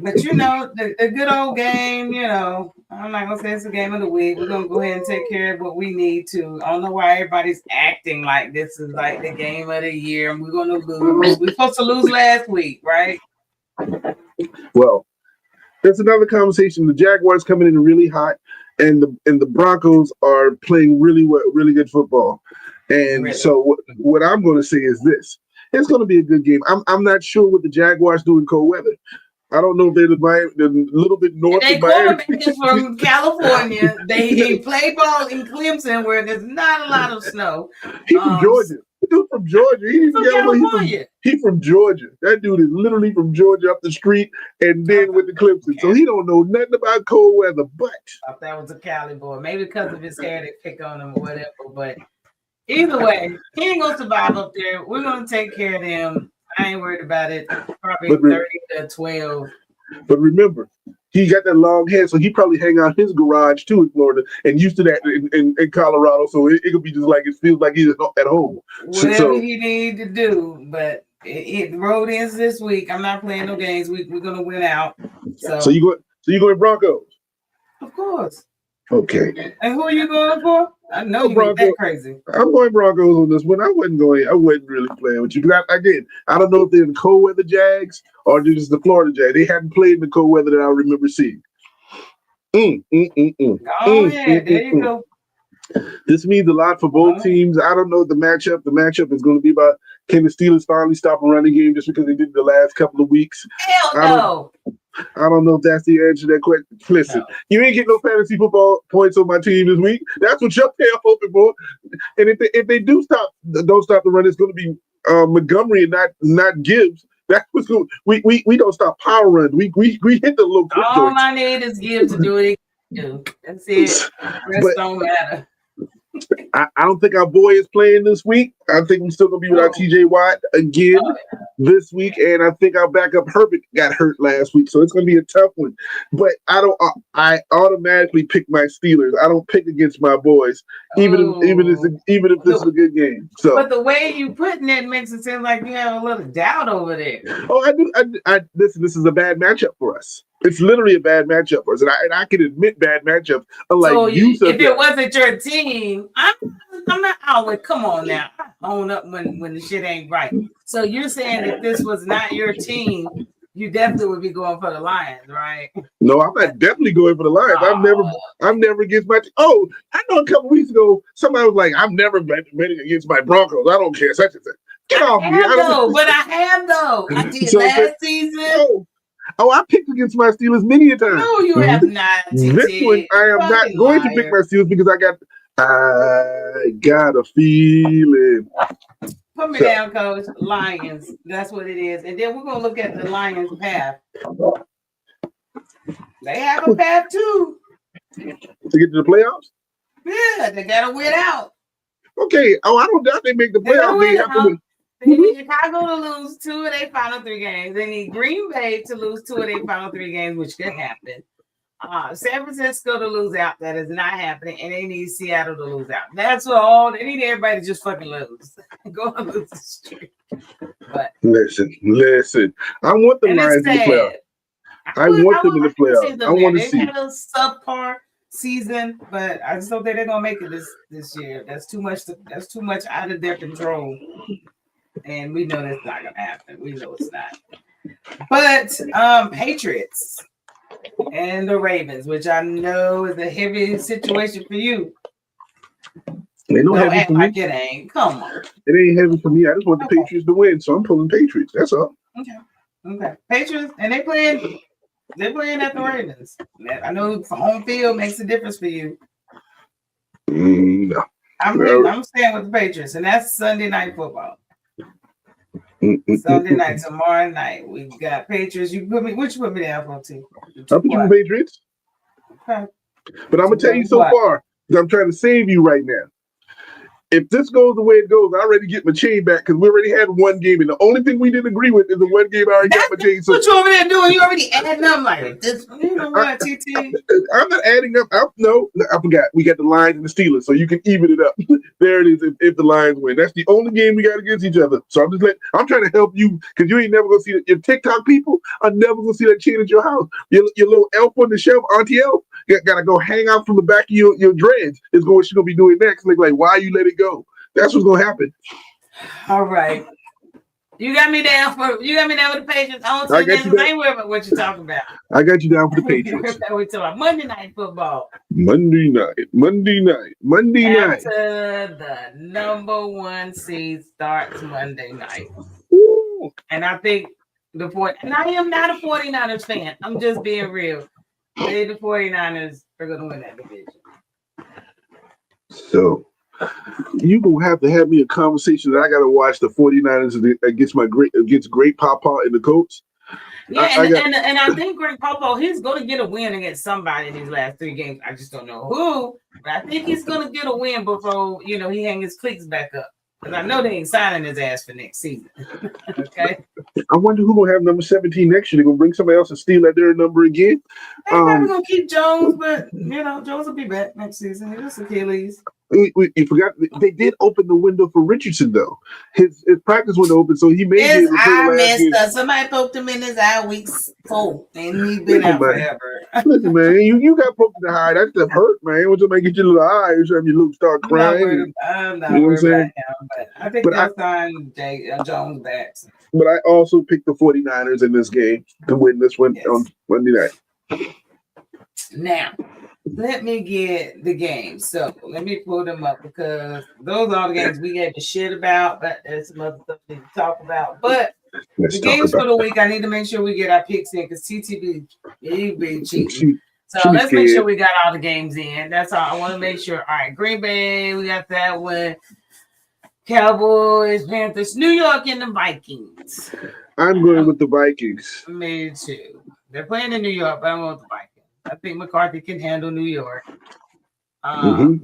A: But the good old game, I'm not gonna say it's the game of the week. We're gonna go ahead and take care of what we need to. I don't know why everybody's acting like this is like the game of the year and we're gonna lose. We're supposed to lose last week, right?
B: Well, there's another conversation. The Jaguars coming in really hot, and the Broncos are playing really good football. And so what I'm going to say is this: it's going to be a good game. I'm not sure what the Jaguars do in cold weather. I don't know if they're a little bit north of Miami.
A: Quarterback is from California. They play ball in Clemson where there's not a lot of snow.
B: He's from Georgia. The dude from Georgia. He's from California. He's from Georgia. That dude is literally from Georgia up the street and then with the Clemson. Okay. So he don't know nothing about cold weather. But
A: I thought that was a Cali boy. Maybe because of his hair they pick on him or whatever. But either way, he ain't gonna survive up there. We're gonna take care of them. I ain't worried about it. Probably 30-12.
B: But remember, he got that long hair, so he probably hang out his garage too in Florida and used to that in Colorado. So it could be just like it feels like he's at home.
A: Whatever he need to do, but the road ends this week. I'm not playing no games. We're gonna win out. So
B: you going Broncos?
A: Of course.
B: Okay.
A: And who are you going for? I know you ain't that crazy.
B: I'm going Broncos on this one. I wasn't really playing with you. But again, I don't know if they're the cold weather Jags or just the Florida Jags. They hadn't played in the cold weather that I remember seeing.
A: There you go.
B: This means a lot for both teams. I don't know the matchup. The matchup is going to be about can the Steelers finally stop a running game just because they did the last couple of weeks.
A: Hell no.
B: I don't know if that's the answer to that question. Listen, you ain't getting no fantasy football points on my team this week. That's what you're hoping for. And if they don't stop the run, it's going to be Montgomery and not Gibbs. That's what's going. We don't stop power runs. We hit the little.
A: All I need is Gibbs to do what he can do. That's it. Rest don't matter.
B: I don't think our boy is playing this week. I think we're still going to be without TJ Watt again this week. And I think our backup Herbert got hurt last week. So it's going to be a tough one. But I automatically pick my Steelers. I don't pick against my boys, even if this is a good game. So,
A: but the way you putting it makes it seem like you have a little doubt over there.
B: Oh, I do. Listen, this is a bad matchup for us. It's literally a bad matchup for us, and I can admit bad matchups. Unlike
A: if it wasn't your team, I'm not always. Come on now, own up when the shit ain't right. So you're saying if this was not your team, you definitely would be going for the Lions, right?
B: No, I'm not definitely going for the Lions. I'm never against my team. Oh, I know a couple weeks ago somebody was like, "I'm never betting against my Broncos. I don't care." Such and such. Get off me.
A: I did last season.
B: I picked against my Steelers many a time.
A: No, you have not.
B: This one, I am not going to pick my Steelers because I got a feeling.
A: Put me down, Coach. Lions. That's what it is. And then we're going to look at the Lions' path. They have a path, too.
B: To get to the playoffs?
A: Yeah, they got to win out.
B: Okay. I don't doubt they make the playoffs. They have to win.
A: They need Chicago to lose 2 of their final 3 games. They need Green Bay to lose 2 of their final 3 games, which could happen. San Francisco to lose out. That is not happening. And they need Seattle to lose out. That's all. They need everybody to just fucking lose. Go and lose the streak. But
B: listen. I want the Lions in the playoffs. I want them in the playoffs. I want to see.
A: They had a subpar season, but I just don't think they're gonna make it this year. That's too much. That's too much out of their control. And we know that's not gonna happen. We know it's not. But Patriots and the Ravens, which I know is a heavy situation for you.
B: They don't
A: act for like me. It ain't. Come on.
B: It ain't heavy for me. I just want the Patriots to win, so I'm pulling Patriots. That's all.
A: Okay. Patriots, and they're playing at the Ravens. I know home field makes a difference for you.
B: No.
A: I'm staying with the Patriots, and that's Sunday night football. Sunday night, tomorrow night. We got Patriots. You put me down for team.
B: I'll put you in Patriots.
A: Okay.
B: But I'm gonna tell you so far, because I'm trying to save you right now. If this goes the way it goes, I already get my chain back because we already had one game, and the only thing we didn't agree with is the one game I already got my chain. So
A: what you over there doing? You already adding up like this. You know what, TT?
B: I'm not adding up. No, I forgot. We got the Lions and the Steelers, so you can even it up. There it is. If the Lions win, that's the only game we got against each other. So I'm trying to help you because you ain't never gonna see that. Your TikTok people are never gonna see that chain at your house. Your little elf on the shelf, Auntie Elf, gotta go hang out from the back of your dreads. Is what she's gonna be doing next. Like why you let it go? That's what's gonna happen.
A: All right. You got me down with the Patriots. I don't ain't worried about what you're talking about.
B: I got you down for the Patriots.
A: We're talking about Monday night football.
B: Monday night.
A: After the number 1 seed starts Monday night.
B: Ooh.
A: And I think and I am not a 49ers fan. I'm just being real. The 49ers are gonna win that division.
B: So you gonna have to have me a conversation that I gotta watch the 49ers against Great Papa and the Colts.
A: Yeah, and I think Greg Popo, he's going to get a win against somebody in these last 3 games. I just don't know who, but I think he's going to get a win before, he hang his cleats back up. Because I know they ain't signing his ass for next season. Okay?
B: I wonder who going to have number 17 next year. They're going to bring somebody else and steal that their number again?
A: They're probably going to keep Jones, but, Jones will be back next season. It's Achilles.
B: You forgot they did open the window for Richardson though. His practice window open, so he may
A: his eye messed up. Somebody poked him in his eye week 4, and he's been out forever.
B: Listen, man, you got poked in the eye. That stuff hurt, man. When somebody get your little eye, or something, you start crying.
A: I'm not worried about him, but I think they'll sign Jones back.
B: But I also picked the 49ers in this game to win this one on Monday night.
A: Now, let me get the games. So let me pull them up because those are the games we gave a shit about, but there's some other stuff we need to talk about. But the games for the week, I need to make sure we get our picks in because TTB be cheating. So let's make sure we got all the games in. That's all. I want to make sure. All right, Green Bay, we got that one. Cowboys, Panthers, New York, and the Vikings.
B: I'm going with the Vikings.
A: Me too. They're playing in New York, but I'm going with the Vikings. I think McCarthy can handle New York.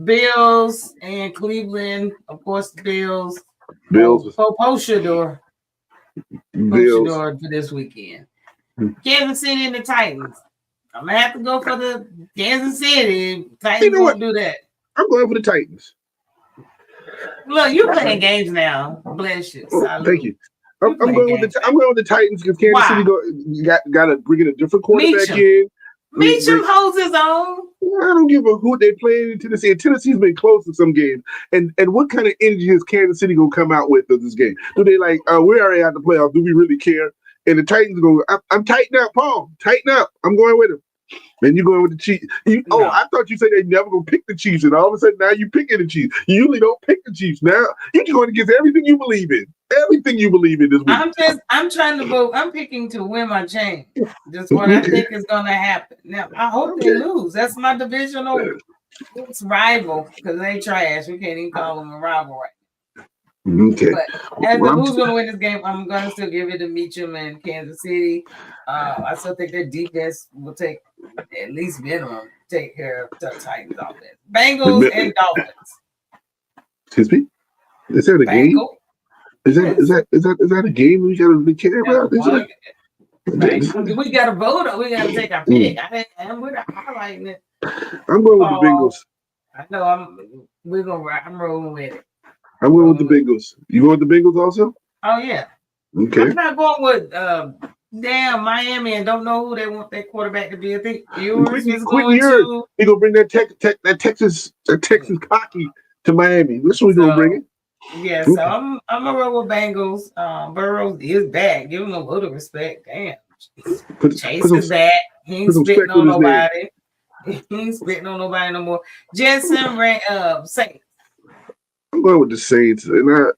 A: Bills and Cleveland, of course. The Bills. Poshador for this weekend. Kansas City and the Titans. I'm gonna have to go for the Kansas City. Titans won't do that.
B: I'm going for the Titans.
A: Look, you're playing games now. Bless you.
B: Thank you. I'm going with the Titans because Kansas City got to bring in a different quarterback in.
A: Meacham holds his own.
B: I don't give a hoot. They playing in Tennessee. And Tennessee's been close to some games. And what kind of energy is Kansas City gonna come out with this game? Do they we're already out the playoffs? Do we really care? And the Titans go, I'm tightening up, Paul. Tighten up. I'm going with him. And you going with the Chiefs.
A: No.
B: I thought you said they never gonna pick the Chiefs, and all of a sudden now you picking the Chiefs. You usually don't pick the Chiefs. Now you're going against everything you believe in. Everything you believe in this week.
A: I'm trying to vote. I'm picking to win my chain. Just what I think is gonna happen. Now I hope they lose. That's my divisional rival because they trash. We can't even call them a rival right.
B: Okay.
A: But as to who's going to win this game, I'm going to still give it to Meacham and Kansas City. I still think their defense will take at least minimum take care of the Titans offense. Bengals and Dolphins.
B: Excuse me? Is that a game? Is that a game we got to care about?
A: We got to vote. We got to take our pick. I'm highlighting it.
B: I'm going with the Bengals.
A: I know I'm rolling with it.
B: I'm going with the Bengals. You going with the Bengals also?
A: Oh yeah.
B: Okay.
A: I'm not going with Miami and don't know who they want their quarterback to be. I think Ewers is going to.
B: He gonna bring that Texas cocky to Miami. That's what we gonna bring it.
A: Yeah, so I'm gonna roll with Bengals. Burrows is back. Give him a little respect. Damn. Chase is back. He ain't spitting on nobody. He ain't spitting on nobody no more. Jensen Saints.
B: I'm going with the Saints, and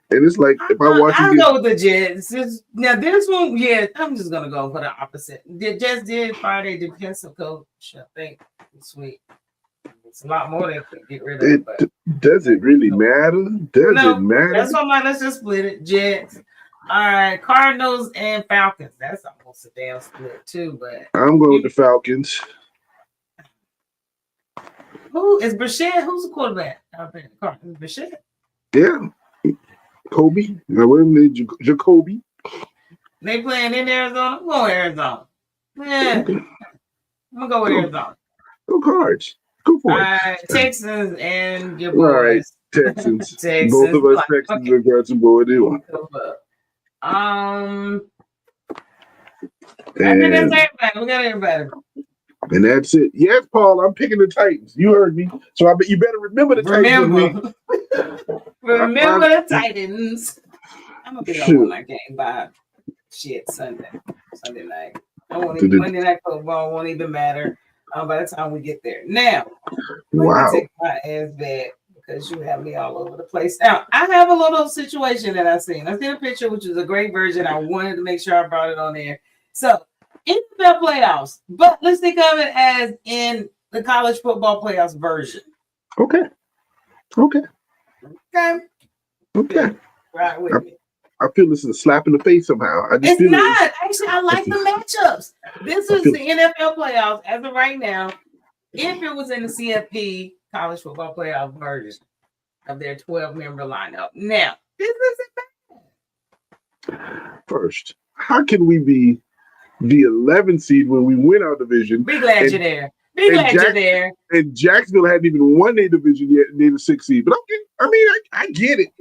B: it's like if I watch.
A: I'll go with the Jets. Now this one, yeah, I'm just gonna go for the opposite. The Jets did fire their defensive coach. I think this week. It's a lot more they could get rid of.
B: Does it really matter? Does it matter?
A: That's why let's just split it. Jets. All right, Cardinals and Falcons. That's almost a damn split too. But
B: I'm going with the Falcons.
A: Who is Brissett? Who's the quarterback? Brissett?
B: Yeah. Kobe. Jacoby.
A: They playing in Arizona? I'm going Arizona. Yeah. I'm going to go with Arizona.
B: Go Cards. Go for it.
A: Texans and your boys.
B: All right. Texans. Both of us Texans are got some boy do.
A: I think that's everybody. We got everybody.
B: And that's it. Yes, Paul, I'm picking the Titans. You heard me. So I bet you better remember the Titans.
A: Remember the Titans. I'm going to be on that game by Sunday night. Monday Night Football won't even matter by the time we get there. Now, let me take my ass back because you have me all over the place. Now, I have a little situation that I've seen. I've seen a picture, which is a great version. I wanted to make sure I brought it on there. So, NFL playoffs, but let's think of it as in the college football playoffs version.
B: Okay.
A: Right with me.
B: I feel this is a slap in the face somehow.
A: It's not. Actually, I like the matchups. This is the NFL playoffs as of right now. If it was in the CFP college football playoff version of their 12-member lineup. Now, this isn't bad.
B: First, how can we be the 11th seed when we win our division?
A: Be glad you're there. You're there.
B: And Jacksonville hadn't even won their division yet, and they're the 6th seed. But I get it.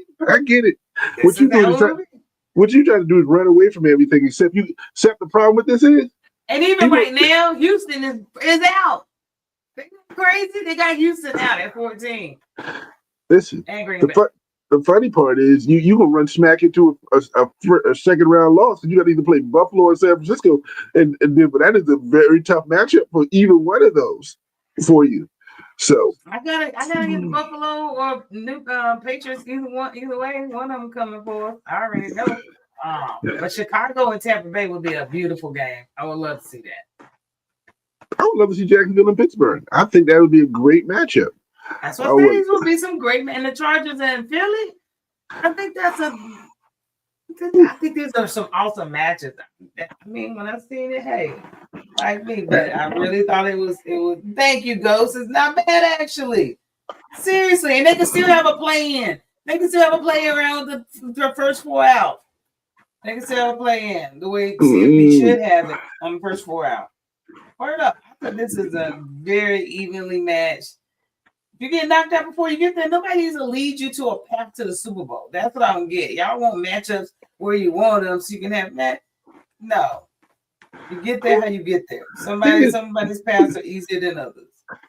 B: What you trying to do is run away from everything, except the problem with this is.
A: And even right now, Houston is out. They're crazy. They got Houston out at 14.
B: Listen, the funny part is you gonna run smack into a second round loss, and you got to either play Buffalo or San Francisco, but that is a very tough matchup for either one of those for you. So
A: I gotta get the Buffalo or New Patriots either way. One of them coming for us. I already know. But Chicago and Tampa Bay would be a beautiful game. I would love to see that.
B: I would love to see Jacksonville and Pittsburgh. I think that would be a great matchup.
A: That's what these will be some great, and the Chargers and Philly. I think these are some awesome matches. I mean, when I seen it, hey, like me, but I really thought it was. Thank you, Ghost. It's not bad actually. Seriously, and they can still have a play in. They can still have a play around the first 4 out. They can still have a play in the way CFP should have it on the first 4 out. Word up! I think this is a very evenly matched. If you get knocked out before you get there, nobody needs to lead you to a path to the Super Bowl. That's what I don't get. Y'all want matchups where you want them so you can have that. No. You get there how you get there. Somebody's paths are easier than others.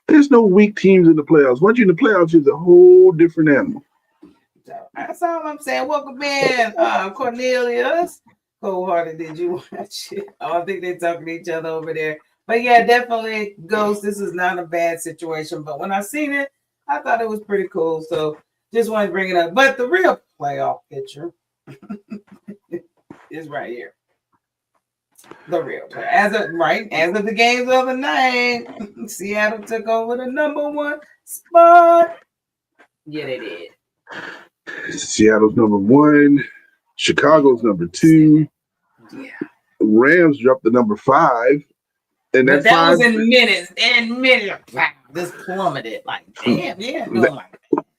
B: There's no weak teams in the playoffs. Once you're in the playoffs, it's a whole different animal.
A: That's all I'm saying. Welcome in, Cornelius. Cold-hearted, did you watch it? Oh, I think they're talking to each other over there. But yeah, definitely Ghost. This is not a bad situation. But when I seen it, I thought it was pretty cool. So just want to bring it up. But the real playoff picture is right here. The real player. As of the games of the night, Seattle took over the number 1 spot. Yeah, they did.
B: Seattle's number 1. Chicago's number 2.
A: Yeah.
B: Rams dropped the number 5. And
A: that was in minutes. Wow, this plummeted. Like, damn, yeah.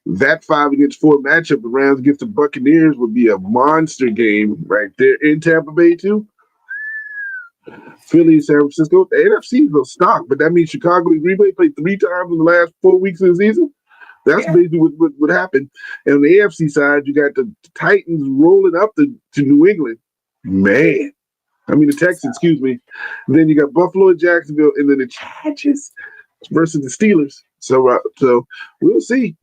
B: That 5 against 4 matchup, the Rams against the Buccaneers, would be a monster game right there in Tampa Bay, too. Philly, San Francisco. The NFC is no stock, but that means Chicago and Green Bay played 3 times in the last 4 weeks of the season. That's basically what happened. And on the AFC side, you got the Titans rolling up to New England. Man. I mean, the Texans, excuse me. Then you got Buffalo and Jacksonville, and then the Chargers versus the Steelers. So we'll see.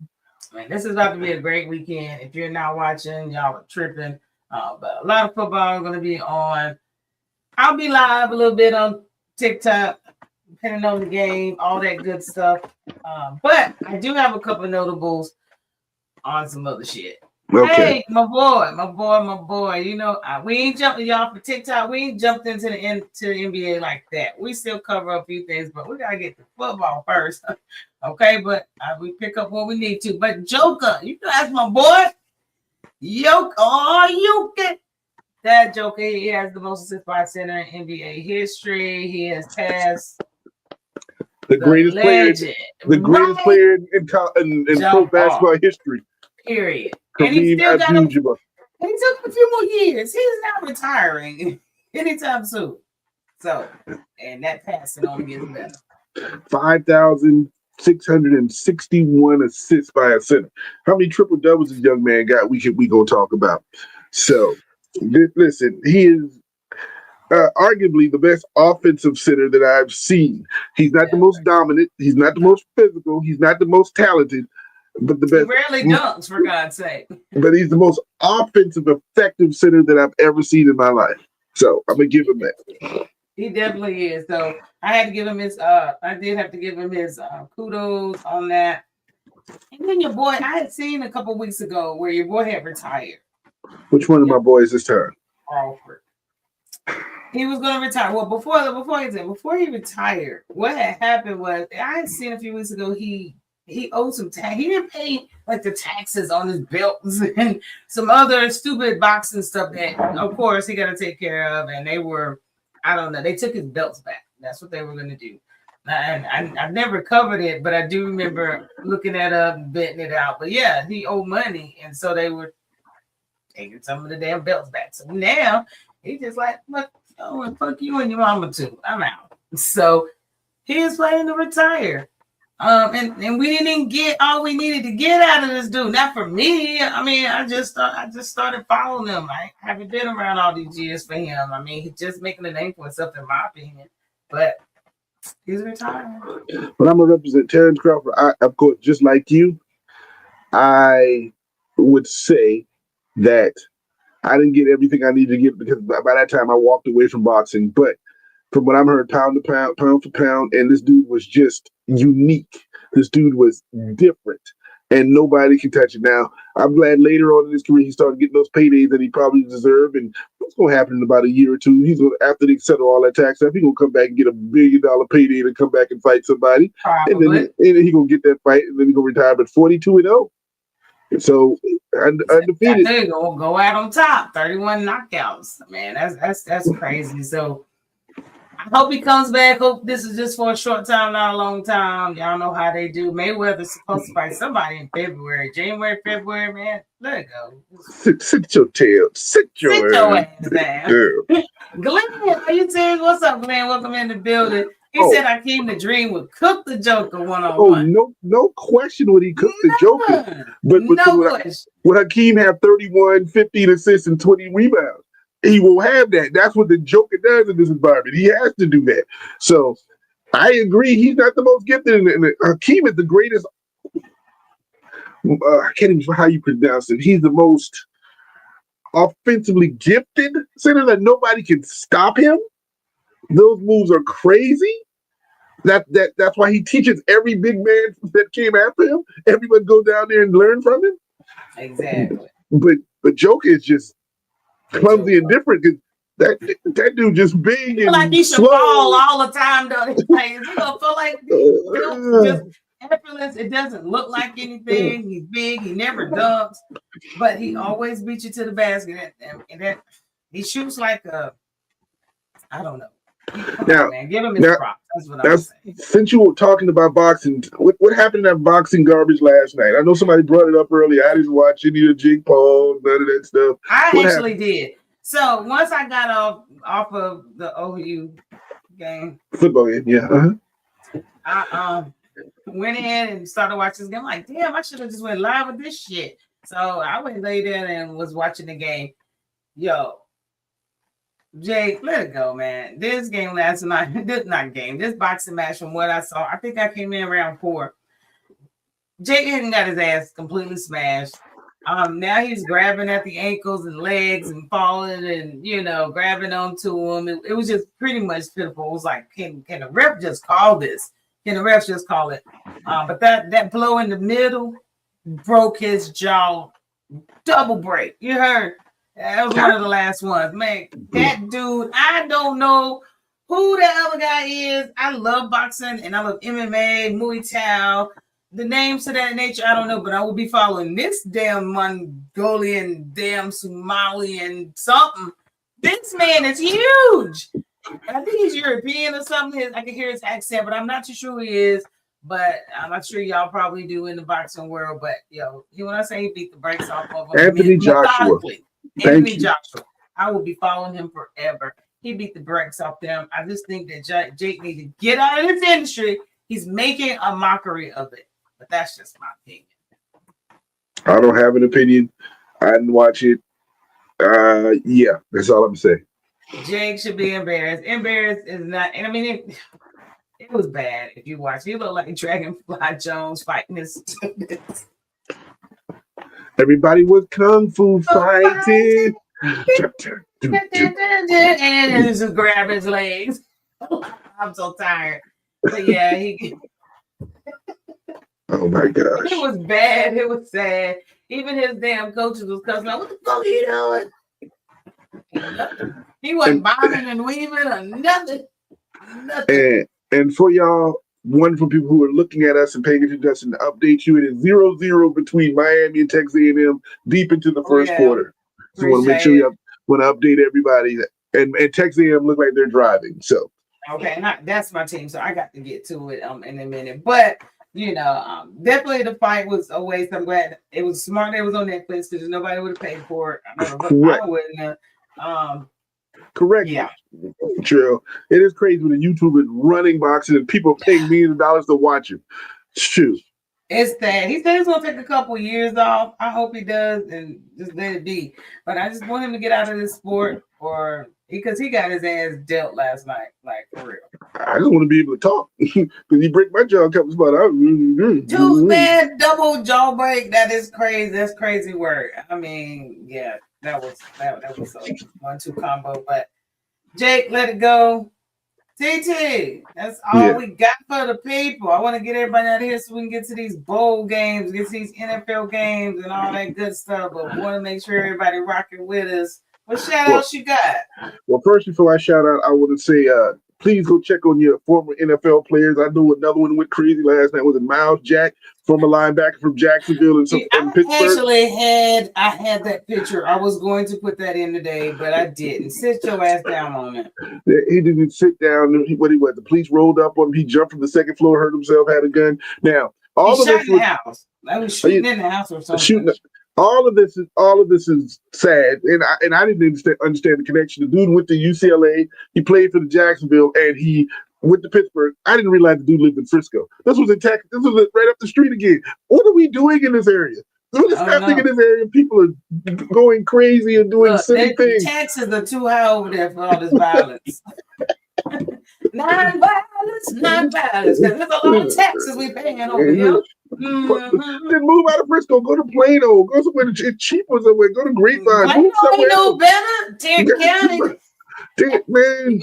A: Man, this is about to be a great weekend. If you're not watching, y'all are tripping. But a lot of football is going to be on. I'll be live a little bit on TikTok, depending on the game, all that good stuff. But I do have a couple of notables on some other shit. Okay. Hey, my boy. You know, we ain't jumping y'all for TikTok. We ain't jumped into the NBA like that. We still cover a few things, but we gotta get to football first. Okay, but we pick up what we need to. But Joker, you know that's my boy. You get that Joker. He has the most assists by center in NBA history. He has passed
B: the greatest player in pro basketball history.
A: Period. And he still got he took a few more years. He's not retiring anytime soon. So, and that passing only gets better.
B: 5,661 assists by a center. How many triple doubles this young man got? We gonna talk about. So, listen, he is arguably the best offensive center that I've seen. He's not the most dominant. He's not the most physical. He's not the most talented. But the best,
A: he rarely dunks, for God's sake.
B: But he's the most offensive, effective center that I've ever seen in my life. So I'm gonna give him that.
A: He definitely is. So I had to give him his. I did have to give him his kudos on that. And then your boy, I had seen a couple weeks ago where your boy had retired.
B: Which one of my boys this time?
A: Alfred. He was going to retire. Well, before he retired, what had happened was I had seen a few weeks ago he owed some tax. He didn't pay like the taxes on his belts and some other stupid boxing stuff that, of course, he got to take care of. And they were, I don't know, they took his belts back. That's what they were going to do. And I've never covered it, but I do remember looking at up and betting it out. But yeah, he owed money, and so they were taking some of the damn belts back. So now he's just like, fuck you and your mama too. I'm out. So he is planning to retire. And we didn't get all we needed to get out of this dude. Not for me. I mean, I just started following him. I haven't been around all these years for him. I mean, he's just making a name for himself, in my opinion. But he's retiring.
B: But I'm gonna represent Terrence Crawford. Of course, just like you, I would say that I didn't get everything I needed to get because by that time I walked away from boxing. But from what I'm heard, pound for pound, and this dude was just unique. This dude was different, and nobody can touch it. Now, I'm glad later on in his career he started getting those paydays that he probably deserved. And what's going to happen in about a year or two? He's going to, after they settle all that tax stuff, he's going to come back and get $1 billion payday to come back and fight somebody. Probably. And then he's going to get that fight, and then he's going to retire at 42-0. So undefeated.
A: There you go out on top. 31 knockouts. Man, that's crazy. So I hope he comes back. Hope this is just for a short time, not a long time. Y'all know how they do. Mayweather's supposed to fight somebody in February. January, February, man. Let it go.
B: Sit your tail. Sit your
A: ass down. Glenn, are you serious? What's up, Glenn? Welcome in the building. He said Hakeem the Dream would cook the Joker one-on-one.
B: Oh, no question would he cook the Joker. But when Hakeem had 31, 15 assists, and 20 rebounds, he will have that. That's what the Joker does in this environment. He has to do that. So I agree. He's not the most gifted. Hakeem is the greatest. I can't even how you pronounce it. He's the most offensively gifted center that nobody can stop him. Those moves are crazy. That's why he teaches every big man that came after him. Everyone go down there and learn from him.
A: Exactly.
B: But Joker is just clumsy and different because that dude just big and
A: like he should
B: slow.
A: fall all the time, though. Like, is he gonna feel like just effortless? It doesn't look like anything. He's big. He never dunks, but he always beats you to the basket, and that he shoots like a, I don't know.
B: Now,
A: man, give him his props. That's what I'm saying.
B: Since you were talking about boxing, what happened in that boxing garbage last night? I know somebody brought it up earlier. I didn't watch any of the Jake Paul, none of that stuff.
A: I actually did. So once I got off of the OU game,
B: football game, yeah.
A: I went in and started watching this game. I'm like, damn, I should have just went live with this shit. So I went lay there and was watching the game. Yo, Jake, let it go, man. This game last night, this boxing match from what I saw, I think I came in around 4. Jake hadn't got his ass completely smashed. Now he's grabbing at the ankles and legs and falling and, grabbing onto him. It was just pretty much pitiful. It was like, can the ref just call this? Can the ref just call it? But that blow in the middle broke his jaw. Double break. You heard? That was one of the last ones. Man, that dude, I don't know who that other guy is. I love boxing and I love MMA, Muay Thai. The names to that nature, I don't know, but I will be following this damn Mongolian, damn Somalian something. This man is huge. I think he's European or something. I can hear his accent, but I'm not too sure who he is. But I'm not sure y'all probably do in the boxing world. But when I say he beat the brakes off of him,
B: Anthony Joshua.
A: Anthony Joshua. I will be following him forever. He beat the brakes off them. I just think that Jake needs to get out of this industry. He's making a mockery of it. But that's just my opinion.
B: I don't have an opinion. I didn't watch it. Yeah, that's all I'm saying.
A: Jake should be embarrassed. Embarrassed is not, and I mean, it was bad if you watch. He looked like Dragonfly Jones fighting his students.
B: Everybody was kung fu fighting.
A: And he just grab his legs. I'm so tired. But yeah, he.
B: Oh my gosh.
A: It was bad. It was sad. Even his damn coaches was cussing like, what the fuck are you doing? He wasn't bobbing and weaving or nothing.
B: And for y'all wonderful people who are looking at us and paying attention to us and to update you, it is 0-0 between Miami and Texas A&M deep into the first quarter. So we want to make sure we want to update everybody. And Texas A&M look like they're driving. So
A: okay, that's my team. So I got to get to it in a minute. But definitely the fight was a waste. I'm glad it was smart that it was on Netflix because nobody would have paid for it. I wouldn't have.
B: Correct.
A: Yeah.
B: True. It is crazy when a YouTuber is running boxing and people paying millions of dollars to watch him. Shoot.
A: It's that. He said he's going to take a couple years off. I hope he does and just let it be. But I just want him to get out of this sport because he got his ass dealt last night, like for real.
B: I just want to be able to talk because he break my jaw a couple spots.
A: Dude, man, double jaw break. That is crazy. That's crazy work. I mean, yeah, that was a 1-2 combo. But Jake, let it go. TT, that's all we got for the people. I want to get everybody out of here so we can get to these bowl games, get to these NFL games and all that good stuff. But we want to make sure everybody rocking with us. What shout outs you got?
B: Well, first, before I shout out, I want to say, please go check on your former NFL players. I know another one went crazy last night. Was it Miles Jack, former linebacker from Jacksonville and Pittsburgh?
A: I had that picture. I was going to put that in today, but I didn't. Sit your ass down on it. He
B: didn't sit down. The police rolled up on him. He jumped from the second floor, hurt himself, had a gun. Now, all of this was house.
A: I was shooting in the house or something.
B: All of this is sad, and I didn't understand the connection. The dude went to UCLA. He played for the Jacksonville, and he went to Pittsburgh. I didn't realize the dude lived in Frisco. This was in Texas. This was right up the street again. What are we doing in this area? What is happening in this area? People are going crazy and doing silly things.
A: Taxes are too high over there for all this violence. Non-violence. Because there's a lot of taxes we paying over here.
B: Mm-hmm. Then move out of Frisco, go to Plano, go somewhere it's cheaper somewhere, go to Grapevine.
A: Plano ain't no better. Tarrant County.
B: Man,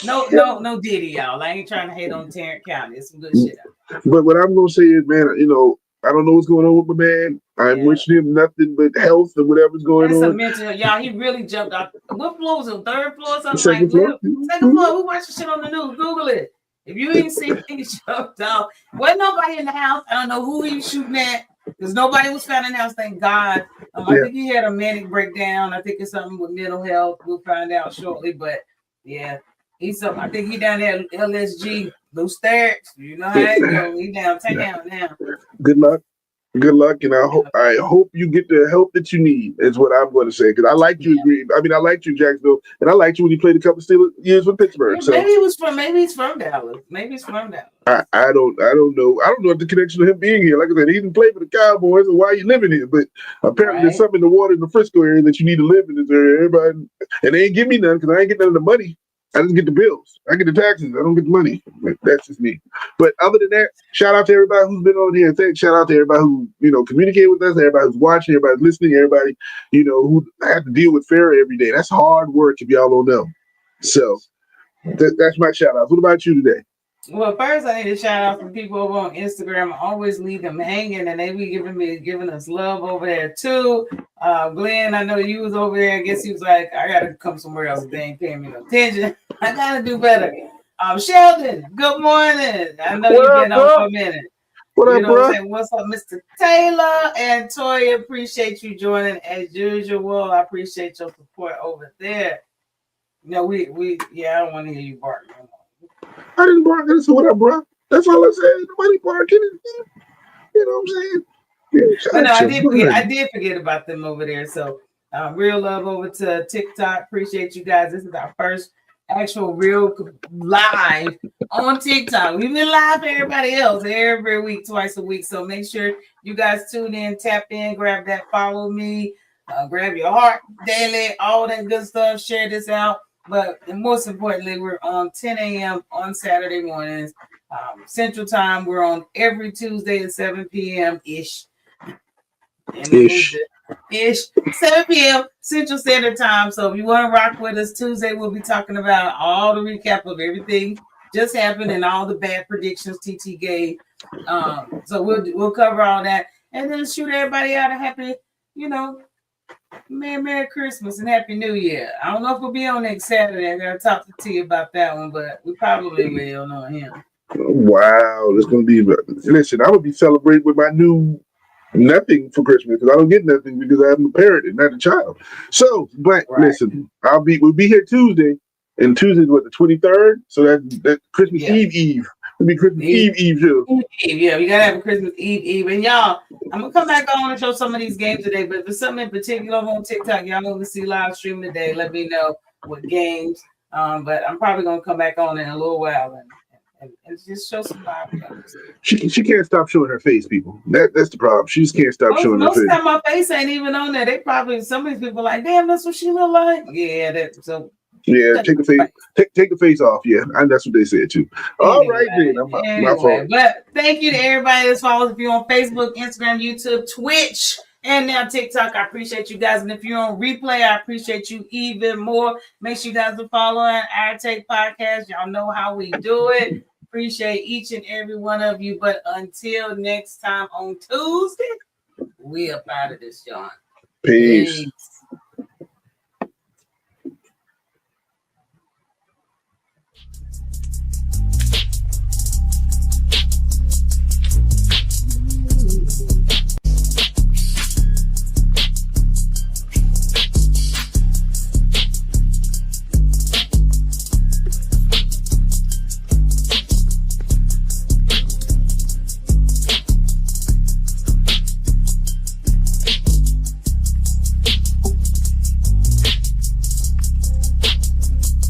A: no Diddy, y'all. I ain't trying to hate on Tarrant County. It's some good shit out.
B: But what I'm gonna say is, man, I don't know what's going on with my man. I'm wishing him nothing but health and whatever's going
A: That's
B: on.
A: A mental, y'all. He really jumped off. What floor was it? Third floor, something
B: Second floor.
A: Second floor. Who watching shit on the news? Google it. If you ain't seen he jumped off, wasn't nobody in the house. I don't know who he was shooting at because nobody was found in the house. Thank God. I think he had a manic breakdown. I think it's something with mental health. We'll find out shortly. But yeah, I think he down there at LSG, loose stairs. You know how it go. He downtown now.
B: Good luck. Good luck, and I hope you get the help that you need. Is what I'm going to say, because I liked you. I liked you in Jacksonville, and I liked you when you played a couple of years with Pittsburgh. So
A: maybe he's from Dallas.
B: I don't know. I don't know if the connection to him being here. Like I said, he didn't play for the Cowboys, and why are you living here? But apparently, there's something in the water in the Frisco area that you need to live in this area. Everybody, and they ain't give me none because I ain't get none of the money. I just get the bills. I get the taxes. I don't get the money. That's just me. But other than that, shout out to everybody who's been on here. Shout out to everybody who, communicate with us, everybody who's watching, everybody who's listening, everybody, who have to deal with Farrah every day. That's hard work if y'all don't know. So that's my shout out. What about you today?
A: Well, first I need to shout out some people over on Instagram. I always leave them hanging, and they be giving us love over there too. Glenn, I know you was over there. I guess he was like, I gotta come somewhere else. They ain't paying me no attention. I gotta do better. Sheldon, good morning. I know you've been on for a minute.
B: What up, bro?
A: What's up, Mr. Taylor and Toya? Appreciate you joining as usual. I appreciate your support over there. I don't want to hear you bark.
B: I didn't bark. I said, what up, bro? That's all I said. Nobody barking. You know what I'm saying? Yeah,
A: but no, I did forget about them over there. So real love over to TikTok. Appreciate you guys. This is our first actual real live on TikTok. We've been live for everybody else every week, twice a week. So make sure you guys tune in, tap in, grab that, follow me, grab your heart daily, all that good stuff. Share this out. But most importantly, we're on 10 a.m. on Saturday mornings, Central Time. We're on every Tuesday at 7 p.m. ish. 7 p.m. Central Standard Time. So if you want to rock with us Tuesday, we'll be talking about all the recap of everything just happened and all the bad predictions TT gave. So we'll cover all that and then shoot everybody out a happy, Merry Christmas and Happy New Year. I don't know if we'll be on next Saturday. I gotta talk to T about that one, but we probably will know him.
B: Wow, it's gonna be. Listen, I would be celebrating with my new nothing for Christmas because I don't get nothing because I'm a parent and not a child. So, but listen, we'll be here Tuesday, and Tuesday's what, the 23rd? So that's Christmas Eve. It'll be Christmas Eve too.
A: Yeah, we gotta have a Christmas Eve. And y'all, I'm gonna come back on and show some of these games today. But if there's something in particular on TikTok, y'all want to see live stream today, let me know what games. But I'm probably gonna come back on in a little while and just show some live games.
B: She can't stop showing her face, people. That's the problem. She just can't stop showing her face.
A: Most of the time, my face ain't even on there. Some of these people like, damn, that's what she look like. Yeah,
B: take the face off. Yeah, and that's what they said too. All right, then. My fault.
A: But thank you to everybody that's following. If you're on Facebook, Instagram, YouTube, Twitch, and now TikTok, I appreciate you guys. And if you're on replay, I appreciate you even more. Make sure you guys are following Hourtake Podcast. Y'all know how we do it. Appreciate each and every one of you. But until next time on Tuesday, we up out of this, John.
B: Peace.